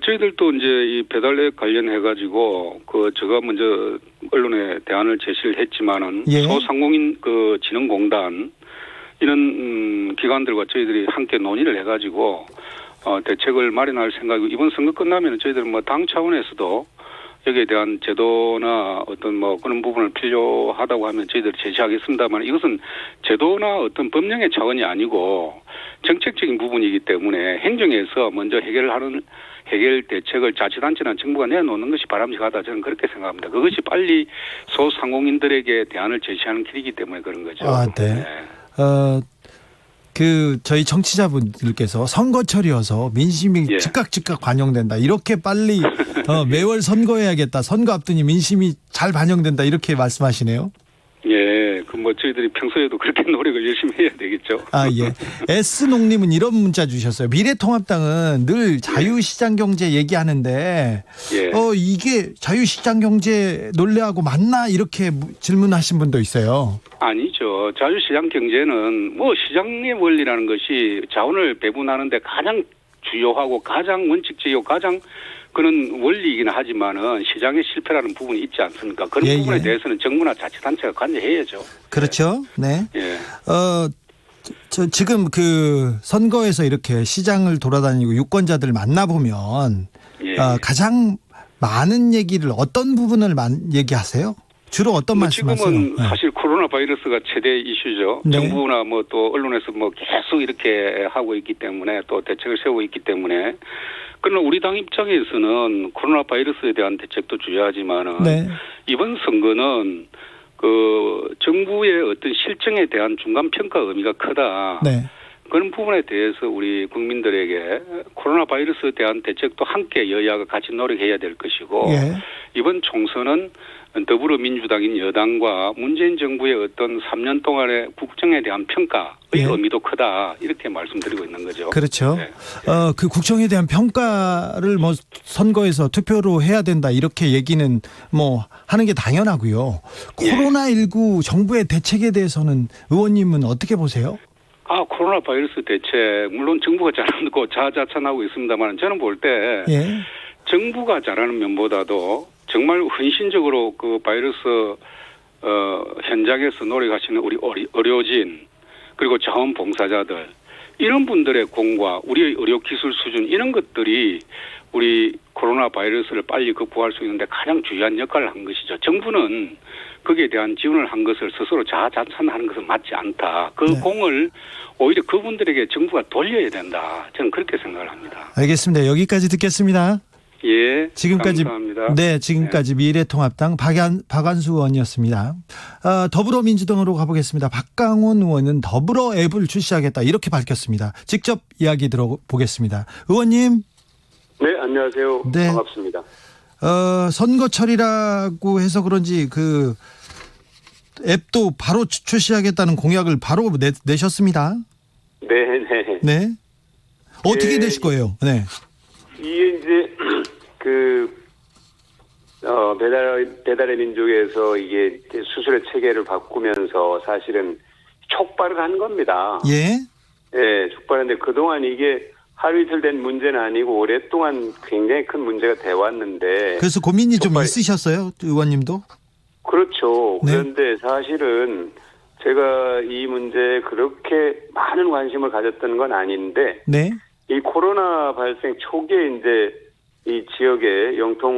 Speaker 5: 저희들도 이제 이 배달앱 관련해 가지고 제가 먼저 언론에 대안을 제시를 했지만은
Speaker 2: 예.
Speaker 5: 소상공인 진흥공단 이런 기관들과 저희들이 함께 논의를 해 가지고 대책을 마련할 생각이고 이번 선거 끝나면 저희들은 당 차원에서도 여기에 대한 제도나 어떤 그런 부분을 필요하다고 하면 저희들이 제시하겠습니다만 이것은 제도나 어떤 법령의 차원이 아니고 정책적인 부분이기 때문에 행정에서 먼저 해결 대책을 자치단체나 정부가 내놓는 것이 바람직하다 저는 그렇게 생각합니다. 그것이 빨리 소상공인들에게 대안을 제시하는 길이기 때문에 그런 거죠.
Speaker 2: 네. 저희 청취자분들께서 선거철이어서 민심이
Speaker 5: 예.
Speaker 2: 즉각 반영된다. 이렇게 빨리 매월 선거해야겠다. 선거 앞두니 민심이 잘 반영된다. 이렇게 말씀하시네요.
Speaker 5: 예, 저희들이 평소에도 그렇게 노력을 열심히 해야 되겠죠.
Speaker 2: 예. S농님은 이런 문자 주셨어요. 미래통합당은 늘 자유시장 경제 얘기하는데,
Speaker 5: 예.
Speaker 2: 이게 자유시장 경제 논리하고 맞나? 이렇게 질문하신 분도 있어요.
Speaker 5: 아니죠. 자유시장 경제는 시장의 원리라는 것이 자원을 배분하는데 가장 주요하고 가장 원칙적이고 가장 그런 원리이긴 하지만은 시장의 실패라는 부분이 있지 않습니까? 그런 부분에 대해서는 정부나 자치단체가 관여해야죠.
Speaker 2: 그렇죠. 네.
Speaker 5: 예.
Speaker 2: 지금 선거에서 이렇게 시장을 돌아다니고 유권자들 만나보면
Speaker 5: 예.
Speaker 2: 가장 많은 얘기를 어떤 부분을 얘기하세요? 주로 어떤 말씀하세요?
Speaker 5: 지금은 사실 코로나 바이러스가 최대 이슈죠.
Speaker 2: 네.
Speaker 5: 정부나 또 언론에서 계속 이렇게 하고 있기 때문에 또 대책을 세우고 있기 때문에 그러나 우리 당 입장에서는 코로나 바이러스에 대한 대책도 중요하지만은
Speaker 2: 네.
Speaker 5: 이번 선거는 정부의 어떤 실정에 대한 중간 평가 의미가 크다.
Speaker 2: 네.
Speaker 5: 그런 부분에 대해서 우리 국민들에게 코로나 바이러스에 대한 대책도 함께 여야가 같이 노력해야 될 것이고
Speaker 2: 예.
Speaker 5: 이번 총선은 더불어민주당인 여당과 문재인 정부의 어떤 3년 동안의 국정에 대한 평가의 의미도 크다 이렇게 말씀드리고 있는 거죠.
Speaker 2: 그렇죠.
Speaker 5: 네.
Speaker 2: 국정에 대한 평가를 선거에서 투표로 해야 된다 이렇게 얘기는 하는 게 당연하고요. 코로나19 정부의 대책에 대해서는 의원님은 어떻게 보세요?
Speaker 5: 코로나 바이러스 대책 물론 정부가 잘하고 자자찬하고 있습니다만 저는 볼 때 정부가 잘하는 면보다도 정말 헌신적으로 바이러스 현장에서 노력하시는 우리 의료진 그리고 자원봉사자들 이런 분들의 공과 우리의 의료 기술 수준 이런 것들이 우리 코로나 바이러스를 빨리 극복할 수 있는데 가장 중요한 역할을 한 것이죠. 정부는 거기에 대한 지원을 한 것을 스스로 자아자찬하는 것은 맞지 않다. 공을 오히려 그분들에게 정부가 돌려야 된다. 저는 그렇게 생각을 합니다.
Speaker 2: 알겠습니다. 여기까지 듣겠습니다.
Speaker 5: 예,
Speaker 2: 지금까지
Speaker 5: 감사합니다.
Speaker 2: 지금까지 미래통합당 박완수 의원이었습니다. 더불어민주당으로 가보겠습니다. 박강원 의원은 더불어 앱을 출시하겠다 이렇게 밝혔습니다. 직접 이야기 들어보겠습니다. 의원님.
Speaker 6: 네, 안녕하세요.
Speaker 2: 네.
Speaker 6: 반갑습니다.
Speaker 2: 선거철이라고 해서 그런지 앱도 바로 출시하겠다는 공약을 바로 내셨습니다.
Speaker 6: 네.
Speaker 2: 네. 어떻게 되실 거예요? 네.
Speaker 6: 이게 이제 배달의 민족에서 이게 수수료 체계를 바꾸면서 사실은 촉발을 한 겁니다.
Speaker 2: 예.
Speaker 6: 예, 촉발했는데 그동안 이게 하루 이틀 된 문제는 아니고 오랫동안 굉장히 큰 문제가 돼 왔는데.
Speaker 2: 그래서 고민이 좀 있으셨어요, 의원님도?
Speaker 6: 그렇죠.
Speaker 2: 네.
Speaker 6: 그런데 사실은 제가 이 문제에 그렇게 많은 관심을 가졌던 건 아닌데.
Speaker 2: 네.
Speaker 6: 이 코로나 발생 초기에 이제 이 지역에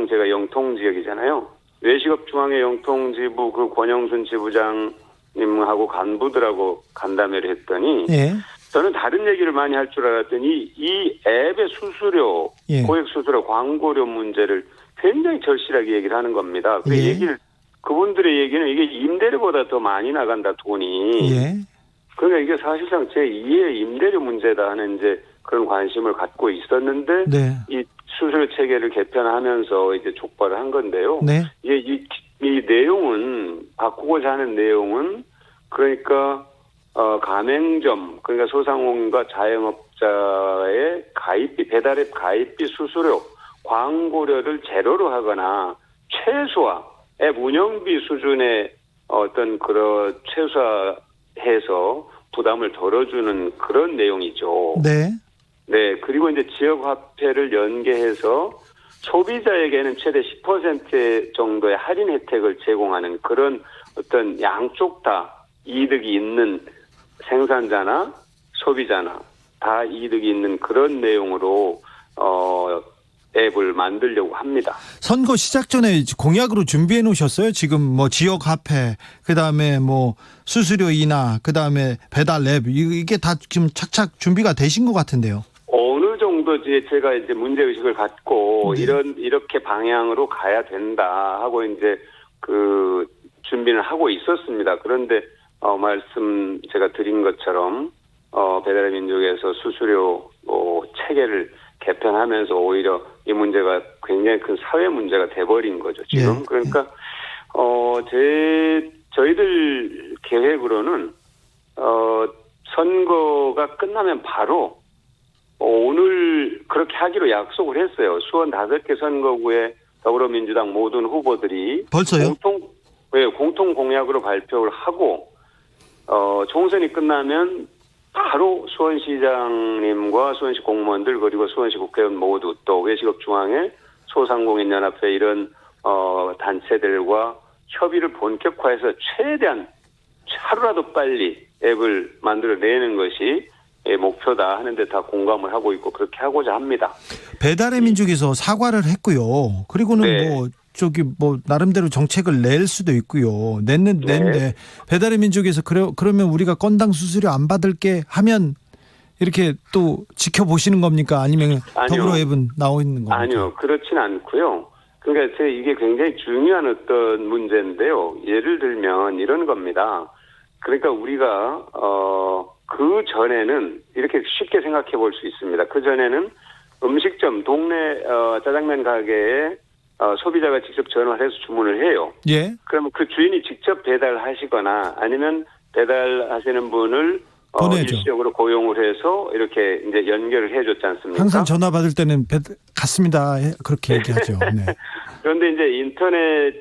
Speaker 6: 제가 영통 지역이잖아요. 외식업 중앙회 영통지부 그 권영순 지부장님하고 간부들하고 간담회를 했더니
Speaker 2: 예.
Speaker 6: 저는 다른 얘기를 많이 할 줄 알았더니 이 앱의 수수료,
Speaker 2: 예.
Speaker 6: 고액 수수료, 광고료 문제를 굉장히 절실하게 얘기를 하는 겁니다. 그
Speaker 2: 예.
Speaker 6: 그분들의 얘기는 이게 임대료보다 더 많이 나간다 돈이.
Speaker 2: 예.
Speaker 6: 그러니까 이게 사실상 제 2의 임대료 문제다 하는 이제 그런 관심을 갖고 있었는데
Speaker 2: 네.
Speaker 6: 이 수수료 체계를 개편하면서 이제 촉발을 한 건데요.
Speaker 2: 네.
Speaker 6: 이 내용은 바꾸고자 하는 내용은 그러니까 가맹점 그러니까 소상공인과 자영업자의 가입비 배달앱 가입비 수수료 광고료를 제로로 하거나 최소화 앱 운영비 수준의 어떤 그런 최소화해서 부담을 덜어주는 그런 내용이죠.
Speaker 2: 네.
Speaker 6: 네, 그리고 이제 지역 화폐를 연계해서 소비자에게는 최대 10% 정도의 할인 혜택을 제공하는 그런 어떤 양쪽 다 이득이 있는 생산자나 소비자나 다 이득이 있는 그런 내용으로 앱을 만들려고 합니다.
Speaker 2: 선거 시작 전에 공약으로 준비해 놓으셨어요? 지금 뭐 지역 화폐, 그다음에 뭐 수수료 인하, 그다음에 배달 앱 이게 다 지금 착착 준비가 되신 것 같은데요.
Speaker 6: 어느 정도 제가 이제 문제 의식을 갖고
Speaker 2: 네.
Speaker 6: 이렇게 방향으로 가야 된다 하고 이제 그 준비는 하고 있었습니다. 그런데 말씀 제가 드린 것처럼 배달의 민족에서 수수료 체계를 개편하면서 오히려 이 문제가 굉장히 큰 사회 문제가 돼버린 거죠. 지금
Speaker 2: 네.
Speaker 6: 그러니까 저희들 계획으로는 선거가 끝나면 바로 오늘 그렇게 하기로 약속을 했어요. 수원 5개 선거구에 더불어민주당 모든 후보들이
Speaker 2: 벌써요?
Speaker 6: 공통 공약으로 발표를 하고 총선이 끝나면 바로 수원시장님과 수원시 공무원들 그리고 수원시 국회의원 모두 또 외식업 중앙회 소상공인연합회 이런 단체들과 협의를 본격화해서 최대한 하루라도 빨리 앱을 만들어내는 것이 목표다 하는데 다 공감을 하고 있고 그렇게 하고자 합니다.
Speaker 2: 배달의 민족에서 사과를 했고요. 그리고는
Speaker 6: 네.
Speaker 2: 뭐 나름대로 정책을 낼 수도 있고요. 냈는데 배달의 민족에서 그러면 우리가 건당 수수료 안 받을게 하면 이렇게 또 지켜보시는 겁니까? 아니면 더불어 앱은 나와 있는 겁니까?
Speaker 6: 아니요. 그렇진 않고요. 그러니까 이게 굉장히 중요한 어떤 문제인데요. 예를 들면 이런 겁니다. 그러니까 우리가 그 전에는 이렇게 쉽게 생각해 볼 수 있습니다. 그 전에는 음식점 동네 짜장면 가게에 소비자가 직접 전화를 해서 주문을 해요.
Speaker 2: 예.
Speaker 6: 그러면 그 주인이 직접 배달하시거나 아니면 배달하시는 분을
Speaker 2: 보내죠.
Speaker 6: 일시적으로 고용을 해서 이렇게 이제 연결을 해줬지 않습니까?
Speaker 2: 항상 전화 받을 때는 갔습니다. 그렇게 얘기하죠. 네.
Speaker 6: 그런데 이제 인터넷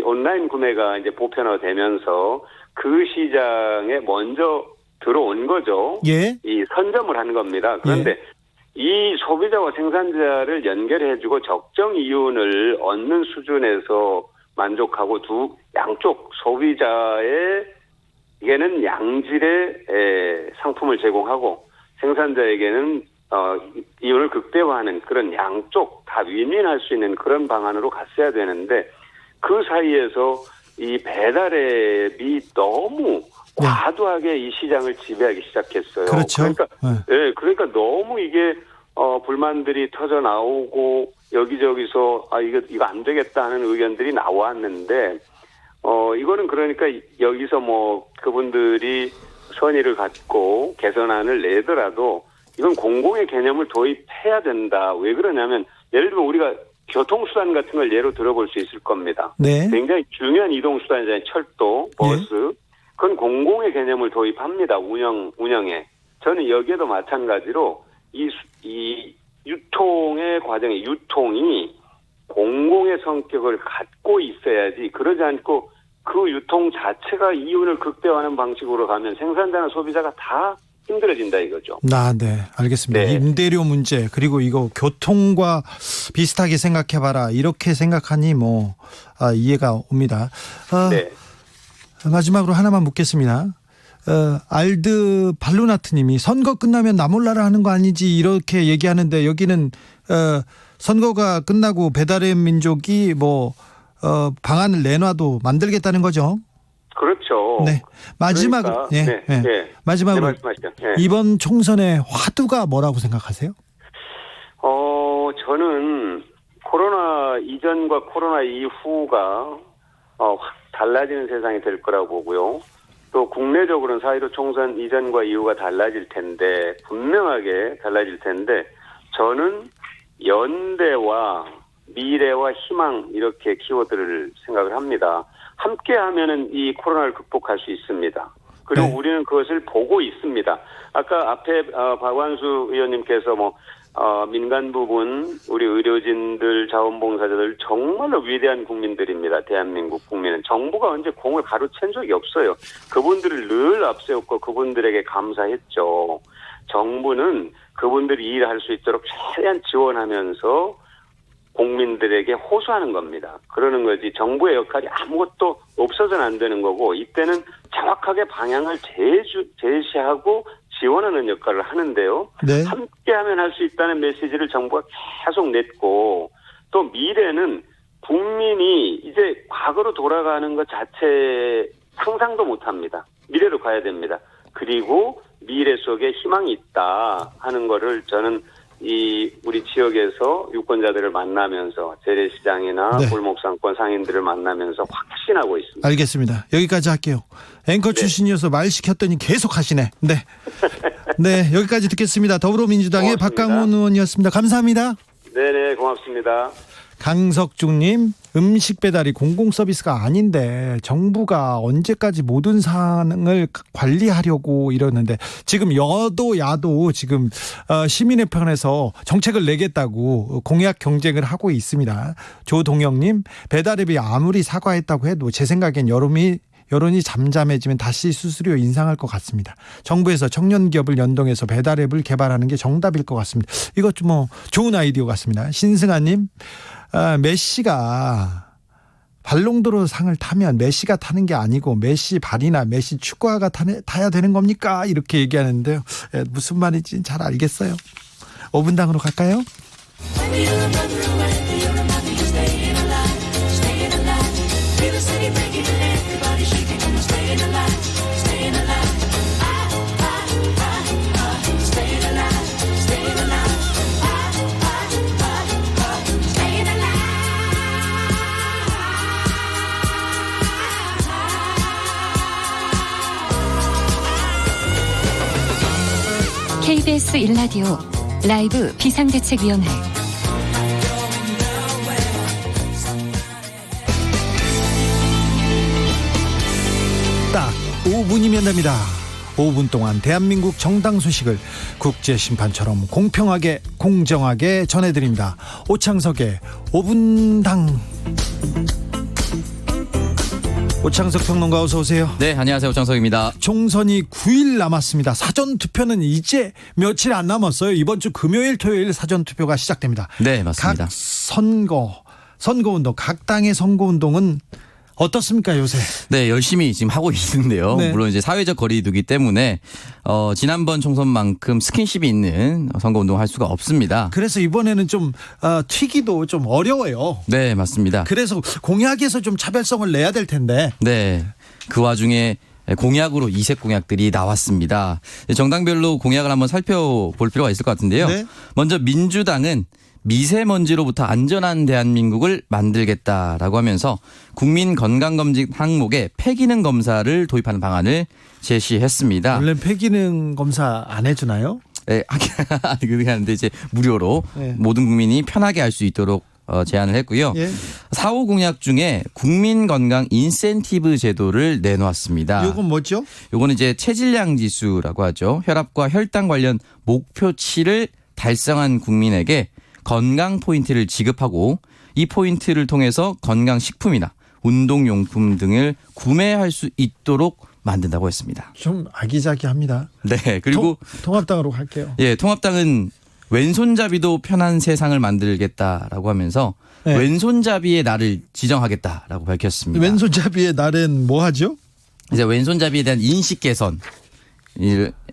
Speaker 6: 온라인 구매가 이제 보편화되면서 그 시장에 먼저 들어온 거죠.
Speaker 2: 예.
Speaker 6: 이 선점을 한 겁니다. 그런데 이 소비자와 생산자를 연결해주고 적정 이윤을 얻는 수준에서 만족하고 양쪽 소비자에게는 양질의 상품을 제공하고 생산자에게는 이윤을 극대화하는 그런 양쪽 다 윈윈할 수 있는 그런 방안으로 갔어야 되는데 그 사이에서 이 배달앱이 너무 과도하게 이 시장을 지배하기 시작했어요.
Speaker 2: 그렇죠.
Speaker 6: 그러니까 너무 이게 불만들이 터져 나오고 여기저기서 이거 안 되겠다 하는 의견들이 나왔는데 이거는 그러니까 여기서 뭐 그분들이 선의를 갖고 개선안을 내더라도 이건 공공의 개념을 도입해야 된다. 왜 그러냐면 예를 들면 우리가 교통수단 같은 걸 예로 들어볼 수 있을 겁니다.
Speaker 2: 네.
Speaker 6: 굉장히 중요한 이동수단이잖아요. 철도, 버스. 그건 공공의 개념을 도입합니다. 운영에. 저는 여기에도 마찬가지로 이 유통의 과정이 공공의 성격을 갖고 있어야지 그러지 않고 그 유통 자체가 이윤을 극대화하는 방식으로 가면 생산자나 소비자가 다 힘들어진다 이거죠.
Speaker 2: 네, 알겠습니다.
Speaker 6: 네.
Speaker 2: 임대료 문제 그리고 이거 교통과 비슷하게 생각해봐라 이렇게 생각하니 이해가 옵니다.
Speaker 6: 네.
Speaker 2: 마지막으로 하나만 묻겠습니다. 알드 발루나트님이 선거 끝나면 나 몰라라 하는 거 아니지 이렇게 얘기하는데 여기는 선거가 끝나고 배달의 민족이 방안을 내놔도 만들겠다는 거죠.
Speaker 6: 그렇죠.
Speaker 2: 네. 마지막으로 마지막으로
Speaker 6: 말씀하시죠. 네.
Speaker 2: 이번 총선의 화두가 뭐라고 생각하세요?
Speaker 6: 저는 코로나 이전과 코로나 이후가 확 달라지는 세상이 될 거라고 보고요. 또 국내적으로는 4.15 총선 이전과 이후가 달라질 텐데 분명하게 달라질 텐데 저는 연대와 미래와 희망 이렇게 키워드를 생각을 합니다. 함께 하면은 이 코로나를 극복할 수 있습니다. 그리고
Speaker 2: 네.
Speaker 6: 우리는 그것을 보고 있습니다. 아까 앞에 박완수 의원님께서 민간 부분 우리 의료진들 자원봉사자들 정말로 위대한 국민들입니다. 대한민국 국민은 정부가 언제 공을 가로챈 적이 없어요. 그분들을 늘 앞세웠고 그분들에게 감사했죠. 정부는 그분들이 일할 수 있도록 최대한 지원하면서 국민들에게 호소하는 겁니다. 그러는 거지 정부의 역할이 아무것도 없어서는 안 되는 거고 이때는 정확하게 방향을 제시하고 지원하는 역할을 하는데요.
Speaker 2: 네.
Speaker 6: 함께하면 할 수 있다는 메시지를 정부가 계속 냈고 또 미래는 국민이 이제 과거로 돌아가는 것 자체 상상도 못합니다. 미래로 가야 됩니다. 그리고 미래 속에 희망이 있다 하는 거를 저는 우리 지역에서 유권자들을 만나면서 재래시장이나
Speaker 2: 네.
Speaker 6: 골목상권 상인들을 만나면서 확신하고 있습니다.
Speaker 2: 알겠습니다. 여기까지 할게요. 앵커 출신이어서 말 시켰더니 계속 하시네. 네. 네, 여기까지 듣겠습니다. 더불어민주당의
Speaker 6: 고맙습니다.
Speaker 2: 박강원 의원이었습니다. 감사합니다.
Speaker 6: 네네, 고맙습니다.
Speaker 2: 강석중님, 음식 배달이 공공서비스가 아닌데 정부가 언제까지 모든 사항을 관리하려고 이러는데 지금 여도 야도 지금 시민의 편에서 정책을 내겠다고 공약 경쟁을 하고 있습니다. 조동영님, 배달앱이 아무리 사과했다고 해도 제 생각엔 여론이 잠잠해지면 다시 수수료 인상할 것 같습니다. 정부에서 청년 기업을 연동해서 배달앱을 개발하는 게 정답일 것 같습니다. 이것 좀 좋은 아이디어 같습니다. 신승아님, 메시가 발롱도로 상을 타면 메시가 타는 게 아니고 메시 발이나 메시 축구화가 타야 되는 겁니까? 이렇게 얘기하는데요. 무슨 말인지 잘 알겠어요. 5분당으로 갈까요?
Speaker 3: KBS 1라디오 라이브 비상대책위원회
Speaker 2: 딱 5분이면 됩니다. 5분 동안 대한민국 정당 소식을 국제심판처럼 공평하게 공정하게 전해드립니다. 오창석의 5분당. 오창석 평론가 어서 오세요.
Speaker 7: 네, 안녕하세요. 오창석입니다.
Speaker 2: 총선이 9일 남았습니다. 사전투표는 이제 며칠 안 남았어요. 이번 주 금요일 토요일 사전투표가 시작됩니다.
Speaker 7: 네, 맞습니다.
Speaker 2: 각 선거운동 각 당의 선거운동은 어떻습니까 요새?
Speaker 7: 네, 열심히 지금 하고 있는데요.
Speaker 2: 네.
Speaker 7: 물론 이제 사회적 거리두기 때문에 지난번 총선만큼 스킨십이 있는 선거운동을 할 수가 없습니다.
Speaker 2: 그래서 이번에는 좀 튀기도 좀 어려워요.
Speaker 7: 네, 맞습니다.
Speaker 2: 그래서 공약에서 좀 차별성을 내야 될 텐데.
Speaker 7: 네, 그 와중에 공약으로 이색 공약들이 나왔습니다. 정당별로 공약을 한번 살펴볼 필요가 있을 것 같은데요.
Speaker 2: 네.
Speaker 7: 먼저 민주당은 미세먼지로부터 안전한 대한민국을 만들겠다라고 하면서 국민 건강검진 항목에 폐기능 검사를 도입하는 방안을 제시했습니다.
Speaker 2: 원래 폐기능 검사 안 해주나요?
Speaker 7: 네, 그렇게 하는데 이제 무료로
Speaker 2: 네.
Speaker 7: 모든 국민이 편하게 할 수 있도록 제안을 했고요.
Speaker 2: 예.
Speaker 7: 4호 공약 중에 국민 건강 인센티브 제도를 내놓았습니다.
Speaker 2: 이건 뭐죠?
Speaker 7: 요거는 이제 체질량 지수라고 하죠. 혈압과 혈당 관련 목표치를 달성한 국민에게 건강 포인트를 지급하고 이 포인트를 통해서 건강식품이나 운동용품 등을 구매할 수 있도록 만든다고 했습니다.
Speaker 2: 좀 아기자기합니다.
Speaker 7: 네, 그리고
Speaker 2: 통합당으로 갈게요.
Speaker 7: 예, 통합당은 왼손잡이도 편한 세상을 만들겠다라고 하면서
Speaker 2: 네.
Speaker 7: 왼손잡이의 날을 지정하겠다라고 밝혔습니다.
Speaker 2: 왼손잡이의 날엔 뭐 하죠?
Speaker 7: 이제 왼손잡이에 대한 인식 개선에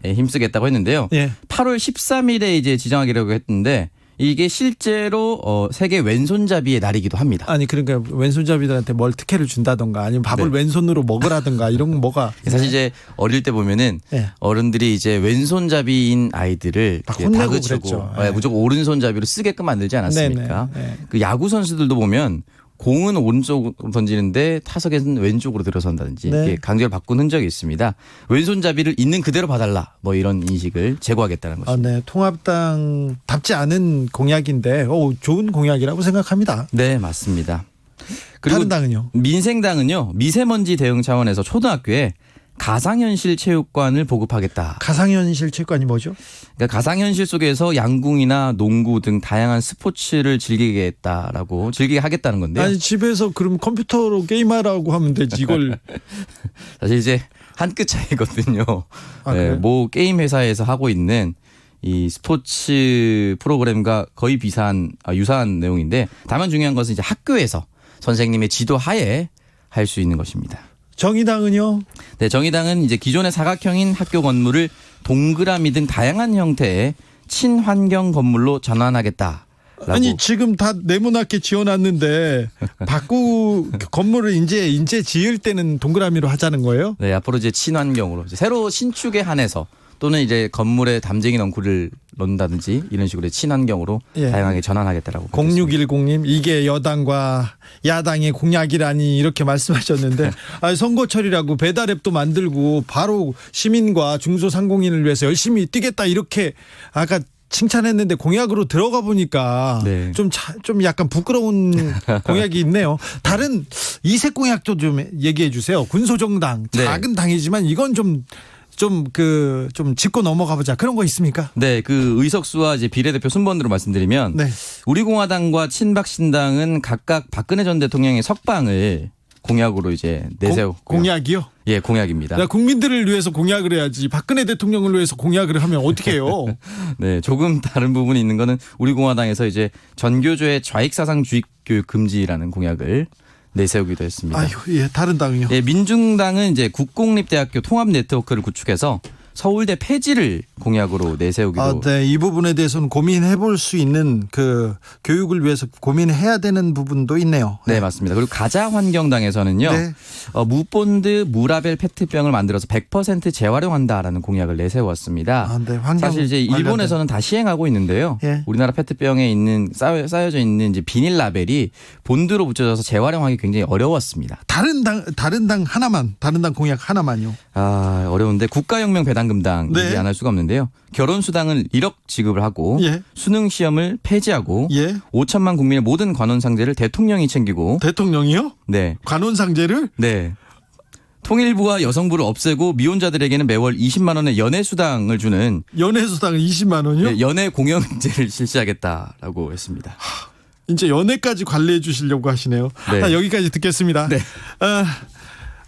Speaker 7: 힘쓰겠다고 했는데요.
Speaker 2: 예.
Speaker 7: 8월 13일에 이제 지정하기로 했는데 이게 실제로 세계 왼손잡이의 날이기도 합니다.
Speaker 2: 아니 그러니까 왼손잡이들한테 뭘 특혜를 준다던가 아니면 밥을
Speaker 7: 네.
Speaker 2: 왼손으로 먹으라던가 이런 건 뭐가
Speaker 7: 사실 이제 어릴 때 보면은
Speaker 2: 네.
Speaker 7: 어른들이 이제 왼손잡이인 아이들을
Speaker 2: 막
Speaker 7: 이제
Speaker 2: 혼내고
Speaker 7: 다그치고
Speaker 2: 그랬죠.
Speaker 7: 예, 무조건 오른손잡이로 쓰게끔 만들지 않았습니까?
Speaker 2: 네, 네, 네.
Speaker 7: 그 야구 선수들도 보면 공은 오른쪽으로 던지는데 타석에서는 왼쪽으로 들어선다든지
Speaker 2: 네.
Speaker 7: 이렇게 강제로 바꾼 흔적이 있습니다. 왼손잡이를 있는 그대로 봐달라 뭐 이런 인식을 제고하겠다는 것입니다.
Speaker 2: 네. 통합당답지 않은 공약인데 좋은 공약이라고 생각합니다.
Speaker 7: 네, 맞습니다. 그리고
Speaker 2: 다른 당은요?
Speaker 7: 민생당은요. 미세먼지 대응 차원에서 초등학교에 가상현실 체육관을 보급하겠다.
Speaker 2: 가상현실 체육관이 뭐죠?
Speaker 7: 그러니까 가상현실 속에서 양궁이나 농구 등 다양한 스포츠를 즐기게 하겠다는 건데요.
Speaker 2: 아니 집에서 그럼 컴퓨터로 게임하라고 하면 되지 이걸.
Speaker 7: 사실 이제 한 끗 차이거든요.
Speaker 2: 아,
Speaker 7: 네,
Speaker 2: 그래요?
Speaker 7: 모 게임 회사에서 하고 있는 이 스포츠 프로그램과 거의 유사한 내용인데 다만 중요한 것은 이제 학교에서 선생님의 지도 하에 할 수 있는 것입니다.
Speaker 2: 정의당은요?
Speaker 7: 네, 정의당은 이제 기존의 사각형인 학교 건물을 동그라미 등 다양한 형태의 친환경 건물로 전환하겠다.
Speaker 2: 아니 지금 다 네모나게 지어놨는데 건물을 이제 지을 때는 동그라미로 하자는 거예요?
Speaker 7: 네, 앞으로 이제 친환경으로 이제 새로 신축에 한해서 또는 이제 건물에 담쟁이 넝쿨을 넣는다든지 이런 식으로 친환경으로
Speaker 2: 예.
Speaker 7: 다양하게 전환하겠다라고.
Speaker 2: 0610님 이게 여당과 야당의 공약이라니 이렇게 말씀하셨는데 선거철이라고 배달앱도 만들고 바로 시민과 중소상공인을 위해서 열심히 뛰겠다 이렇게 아까 칭찬했는데 공약으로 들어가 보니까
Speaker 7: 네.
Speaker 2: 좀 약간 부끄러운 공약이 있네요. 다른 이색 공약도 좀 얘기해 주세요. 군소정당
Speaker 7: 네.
Speaker 2: 작은 당이지만 이건 좀 짚고 넘어가 보자. 그런 거 있습니까?
Speaker 7: 네, 그 의석수와 이제 비례대표 순번으로 말씀드리면
Speaker 2: 네.
Speaker 7: 우리공화당과 친박신당은 각각 박근혜 전 대통령의 석방을 공약으로 이제 내세우고
Speaker 2: 공약이요?
Speaker 7: 예, 공약입니다.
Speaker 2: 야, 국민들을 위해서 공약을 해야지. 박근혜 대통령을 위해서 공약을 하면 어떻게 해요?
Speaker 7: 네, 조금 다른 부분이 있는 거는 우리공화당에서 이제 전교조의 좌익사상 주입 교육 금지라는 공약을 내세우기도 했습니다.
Speaker 2: 아유, 예, 다른 당은요?
Speaker 7: 예, 민중당은 이제 국공립대학교 통합 네트워크를 구축해서 서울대 폐지를 공약으로 내세우기도.
Speaker 2: 네, 이 부분에 대해서는 고민해 볼 수 있는 그 교육을 위해서 고민해야 되는 부분도 있네요.
Speaker 7: 네, 맞습니다. 그리고 가자환경당에서는요.
Speaker 2: 네.
Speaker 7: 무본드 무라벨 페트병을 만들어서 100% 재활용한다라는 공약을 내세웠습니다.
Speaker 2: 네, 환경
Speaker 7: 사실 이제 일본에서는 다 시행하고 있는데요.
Speaker 2: 예.
Speaker 7: 우리나라 페트병에 있는 쌓여져 있는 이제 비닐 라벨이 본드로 붙여져서 재활용하기 굉장히 어려웠습니다.
Speaker 2: 다른 당 하나만, 다른 당 공약 하나만요.
Speaker 7: 아, 어려운데 국가혁명 배당금당
Speaker 2: 네.
Speaker 7: 얘기 안 할 수가 없는데요. 결혼수당을 1억 지급을 하고
Speaker 2: 예.
Speaker 7: 수능시험을 폐지하고
Speaker 2: 예.
Speaker 7: 5천만 국민의 모든 관원상제를 대통령이 챙기고
Speaker 2: 대통령이요?
Speaker 7: 네.
Speaker 2: 관원상제를?
Speaker 7: 네. 통일부와 여성부를 없애고 미혼자들에게는 매월 20만 원의 연애수당을 주는
Speaker 2: 연애수당 20만 원이요?
Speaker 7: 네, 연애공영제를 실시하겠다라고 했습니다.
Speaker 2: 이제 연애까지 관리해 주시려고 하시네요.
Speaker 7: 네.
Speaker 2: 여기까지 듣겠습니다.
Speaker 7: 네.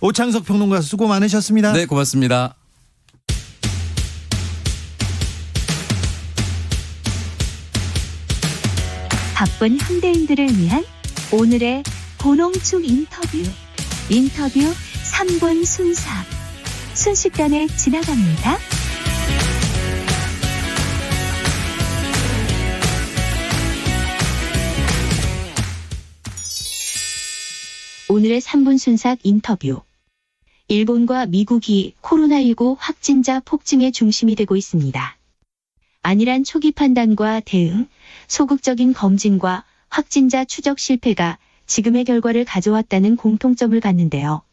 Speaker 2: 오창석 평론가 수고 많으셨습니다.
Speaker 7: 네, 고맙습니다.
Speaker 8: 바쁜 현대인들을 위한 오늘의 고농축 인터뷰 3분 순삭 순식간에 지나갑니다. 오늘의 3분 순삭 인터뷰. 일본과 미국이 코로나19 확진자 폭증의 중심이 되고 있습니다. 안일한 초기 판단과 대응, 소극적인 검진과 확진자 추적 실패가 지금의 결과를 가져왔다는 공통점을 갖는데요.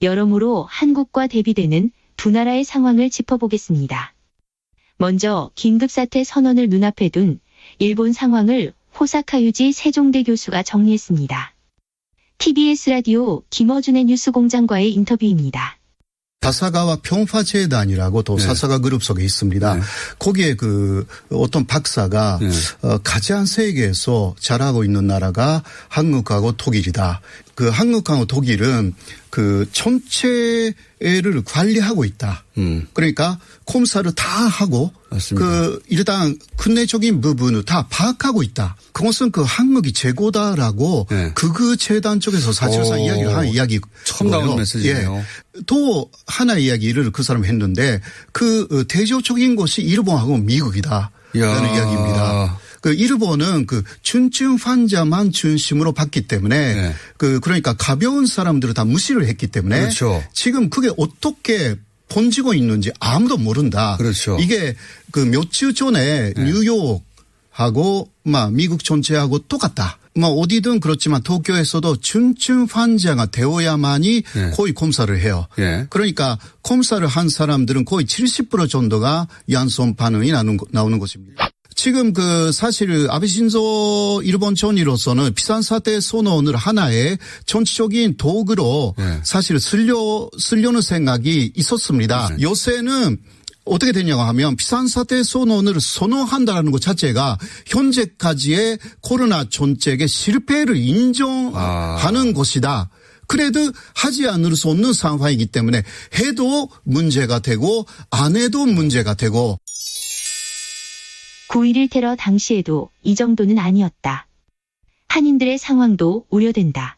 Speaker 8: 여러모로 한국과 대비되는 두 나라의 상황을 짚어보겠습니다. 먼저 긴급사태 선언을 눈앞에 둔 일본 상황을 호사카 유지 세종대 교수가 정리했습니다. TBS 라디오 김어준의 뉴스공장과의 인터뷰입니다.
Speaker 9: 다사가와 평화재단이라고 또 사사가 그룹 속에 있습니다. 거기에 어떤 박사가 가장 세계에서 잘하고 있는 나라가 한국하고 독일이다. 한국하고 독일은 전체를 관리하고 있다. 그러니까 콤사를 다 하고 일단 근내적인 부분을 다 파악하고 있다. 그것은 한국이 최고다라고 재단 쪽에서 사실상 이야기를 하는 이야기.
Speaker 10: 처음 나오는 메시지네요.
Speaker 9: 또 하나의 이야기를 그 사람이 했는데 대조적인 것이 일본하고 미국이다. 라는 이야기입니다. 일본은 중증 환자만 중심으로 봤기 때문에 그러니까 가벼운 사람들을 다 무시를 했기 때문에
Speaker 10: 그렇죠.
Speaker 9: 지금 그게 어떻게 번지고 있는지 아무도 모른다.
Speaker 10: 그렇죠.
Speaker 9: 이게 며칠 전에 뉴욕하고 미국 전체하고 똑같다. 어디든 그렇지만 도쿄에서도 중증 환자가 되어야만이 거의 검사를 해요. 그러니까 검사를 한 사람들은 거의 70% 정도가 양성 반응이 나오는 것입니다. 지금 사실 아베 신조 일본 총리로서는 비상사태 선언을 하나의 정치적인 도구로 사실 쓰려는 생각이 있었습니다. 요새는 어떻게 되냐고 하면 비상사태 선언을 선언한다는 것 자체가 현재까지의 코로나 정책의 실패를 인정하는 것이다. 그래도 하지 않을 수 없는 상황이기 때문에 해도 문제가 되고 안 해도 문제가 되고
Speaker 8: 9.11 테러 당시에도 이 정도는 아니었다. 한인들의 상황도 우려된다.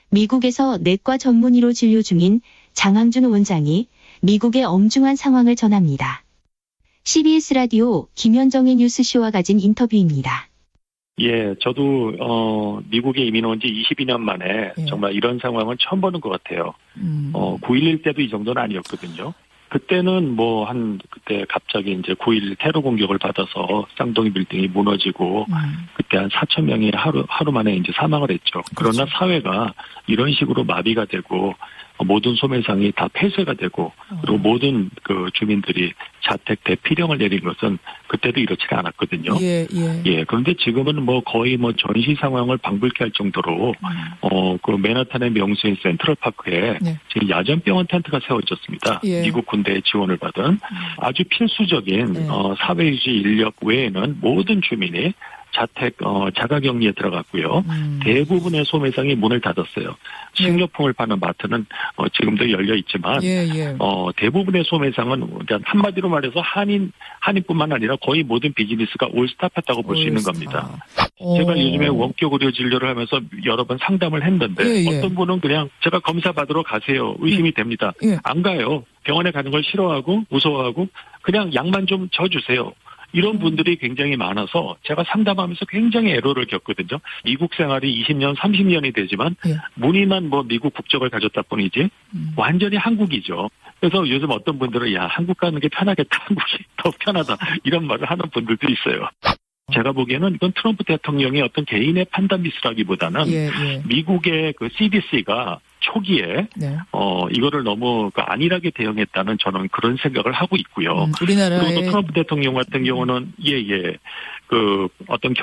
Speaker 8: 미국에서 내과 전문의로 진료 중인 장항준 원장이 미국의 엄중한 상황을 전합니다. CBS 라디오 김현정의 뉴스쇼와 가진 인터뷰입니다.
Speaker 11: 예, 저도 미국에 이민 온 지 22년 만에 정말 이런 상황은 처음 보는 것 같아요. 9.11 때도 이 정도는 아니었거든요. 그때는 그때 갑자기 이제 9.11 테러 공격을 받아서 쌍둥이 빌딩이 무너지고 그때 한 4천 명이 하루 만에 이제 사망을 했죠. 그러나 사회가 이런 식으로 마비가 되고 모든 소매상이 다 폐쇄가 되고 그리고 모든 주민들이 자택 대피령을 내린 것은 그때도 이렇지가 않았거든요. 예. 그런데 지금은 거의 전시 상황을 방불케 할 정도로 맨하탄의 명소인 센트럴파크에 지금 야전병원 텐트가 세워졌습니다. 미국 군대의 지원을 받은 아주 필수적인 사회유지 인력 외에는 모든 주민이 자택 자가격리에 들어갔고요. 대부분의 소매상이 문을 닫았어요. 식료품을 파는 마트는 지금도 열려 있지만 대부분의 소매상은 한마디로 말해서 한인뿐만 아니라 거의 모든 비즈니스가 올스탑했다고 볼 수 있는 겁니다. 제가 요즘에 원격 의료 진료를 하면서 여러 번 상담을 했는데 어떤 분은 그냥 제가 검사 받으러 가세요. 의심이 됩니다. 안 가요. 병원에 가는 걸 싫어하고 무서워하고 그냥 약만 좀 줘주세요. 이런 분들이 굉장히 많아서 제가 상담하면서 굉장히 애로를 겪거든요. 미국 생활이 20년, 30년이 되지만 무늬만 미국 국적을 가졌다 뿐이지 완전히 한국이죠. 그래서 요즘 어떤 분들은 한국 가는 게 편하겠다. 한국이 더 편하다. 이런 말을 하는 분들도 있어요. 제가 보기에는 이건 트럼프 대통령의 어떤 개인의 판단 미스라기보다는 미국의 CDC가 초기에 이거를 너무 안일하게 대응했다는 저는 그런 생각을 하고 있고요.
Speaker 12: 우리나라의
Speaker 11: 그리고 또 트럼프 대통령 같은 경우는 어떤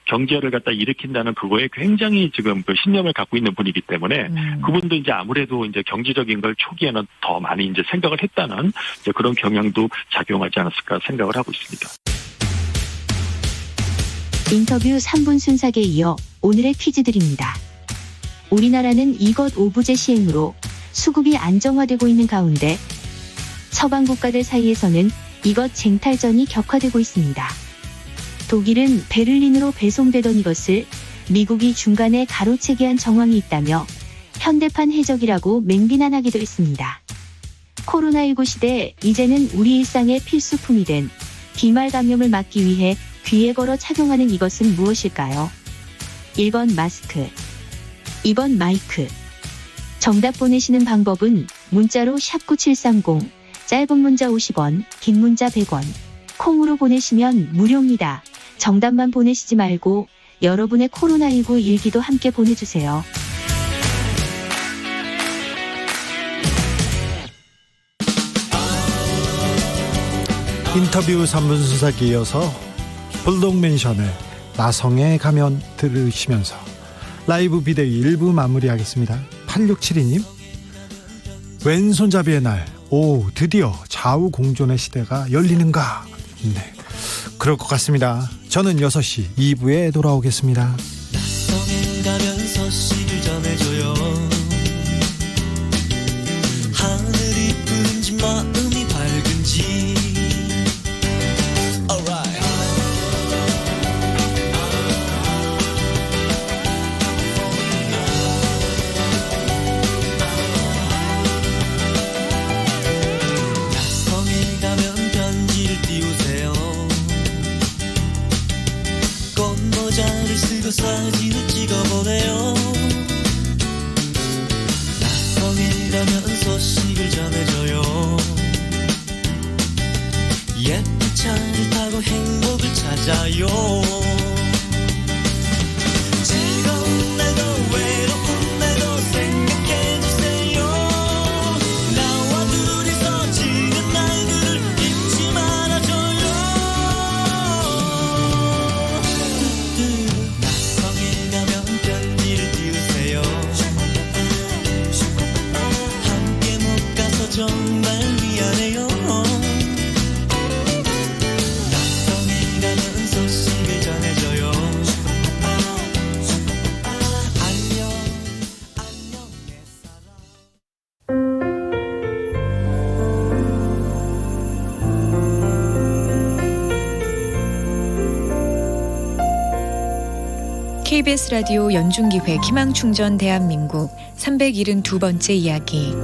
Speaker 11: 경제를 갖다 일으킨다는 그거에 굉장히 지금 신념을 갖고 있는 분이기 때문에 그분도 이제 아무래도 이제 경제적인 걸 초기에는 더 많이 이제 생각을 했다는 이제 그런 경향도 작용하지 않았을까 생각을 하고 있습니다.
Speaker 8: 인터뷰 3분 순삭에 이어 오늘의 퀴즈 드립니다. 우리나라는 이것 오부제 시행으로 수급이 안정화되고 있는 가운데 서방 국가들 사이에서는 이것 쟁탈전이 격화되고 있습니다. 독일은 베를린으로 배송되던 이것을 미국이 중간에 가로채기 한 정황이 있다며 현대판 해적이라고 맹비난하기도 했습니다. 코로나19 시대 이제는 우리 일상의 필수품이 된 비말 감염을 막기 위해 귀에 걸어 착용하는 이것은 무엇일까요? 1번 마스크, 2번 마이크. 정답 보내시는 방법은 문자로 샵9730, 짧은 문자 50원, 긴 문자 100원. 콩으로 보내시면 무료입니다. 정답만 보내시지 말고 여러분의 코로나19 일기도 함께 보내주세요.
Speaker 2: 인터뷰 3분 순삭에 이어서 불독맨션의 나성에 가면 들으시면서 라이브 비데이 1부 마무리하겠습니다. 8672님, 왼손잡이의 날. 오, 드디어 좌우 공존의 시대가 열리는가? 네, 그럴 것 같습니다. 저는 6시 2부에 돌아오겠습니다.
Speaker 10: 낯성에 가면서 시를 전해줘요. 하늘이 푸른지 마음이 밝은지. 낯성에 가면 편지를 띄우세요. 꽃모자를 쓰고 사진을 찍어보내요. 낯성에 가면 소식을 전해줘요. 예쁜 차를 타고 행복을 찾아요. 즐거운 날도 외로운 날도 생각해주세요. 나와 둘이서 지는 날들을 잊지 말아줘요. 낯성에 가면 편지를 띄우세요. 함께 못 가서 정말 미안해요. 낯성에 가면 소식을 전해줘요. 안녕 안녕 내 사랑.
Speaker 12: KBS 라디오 연중기획 희망충전 대한민국 372번째 이야기.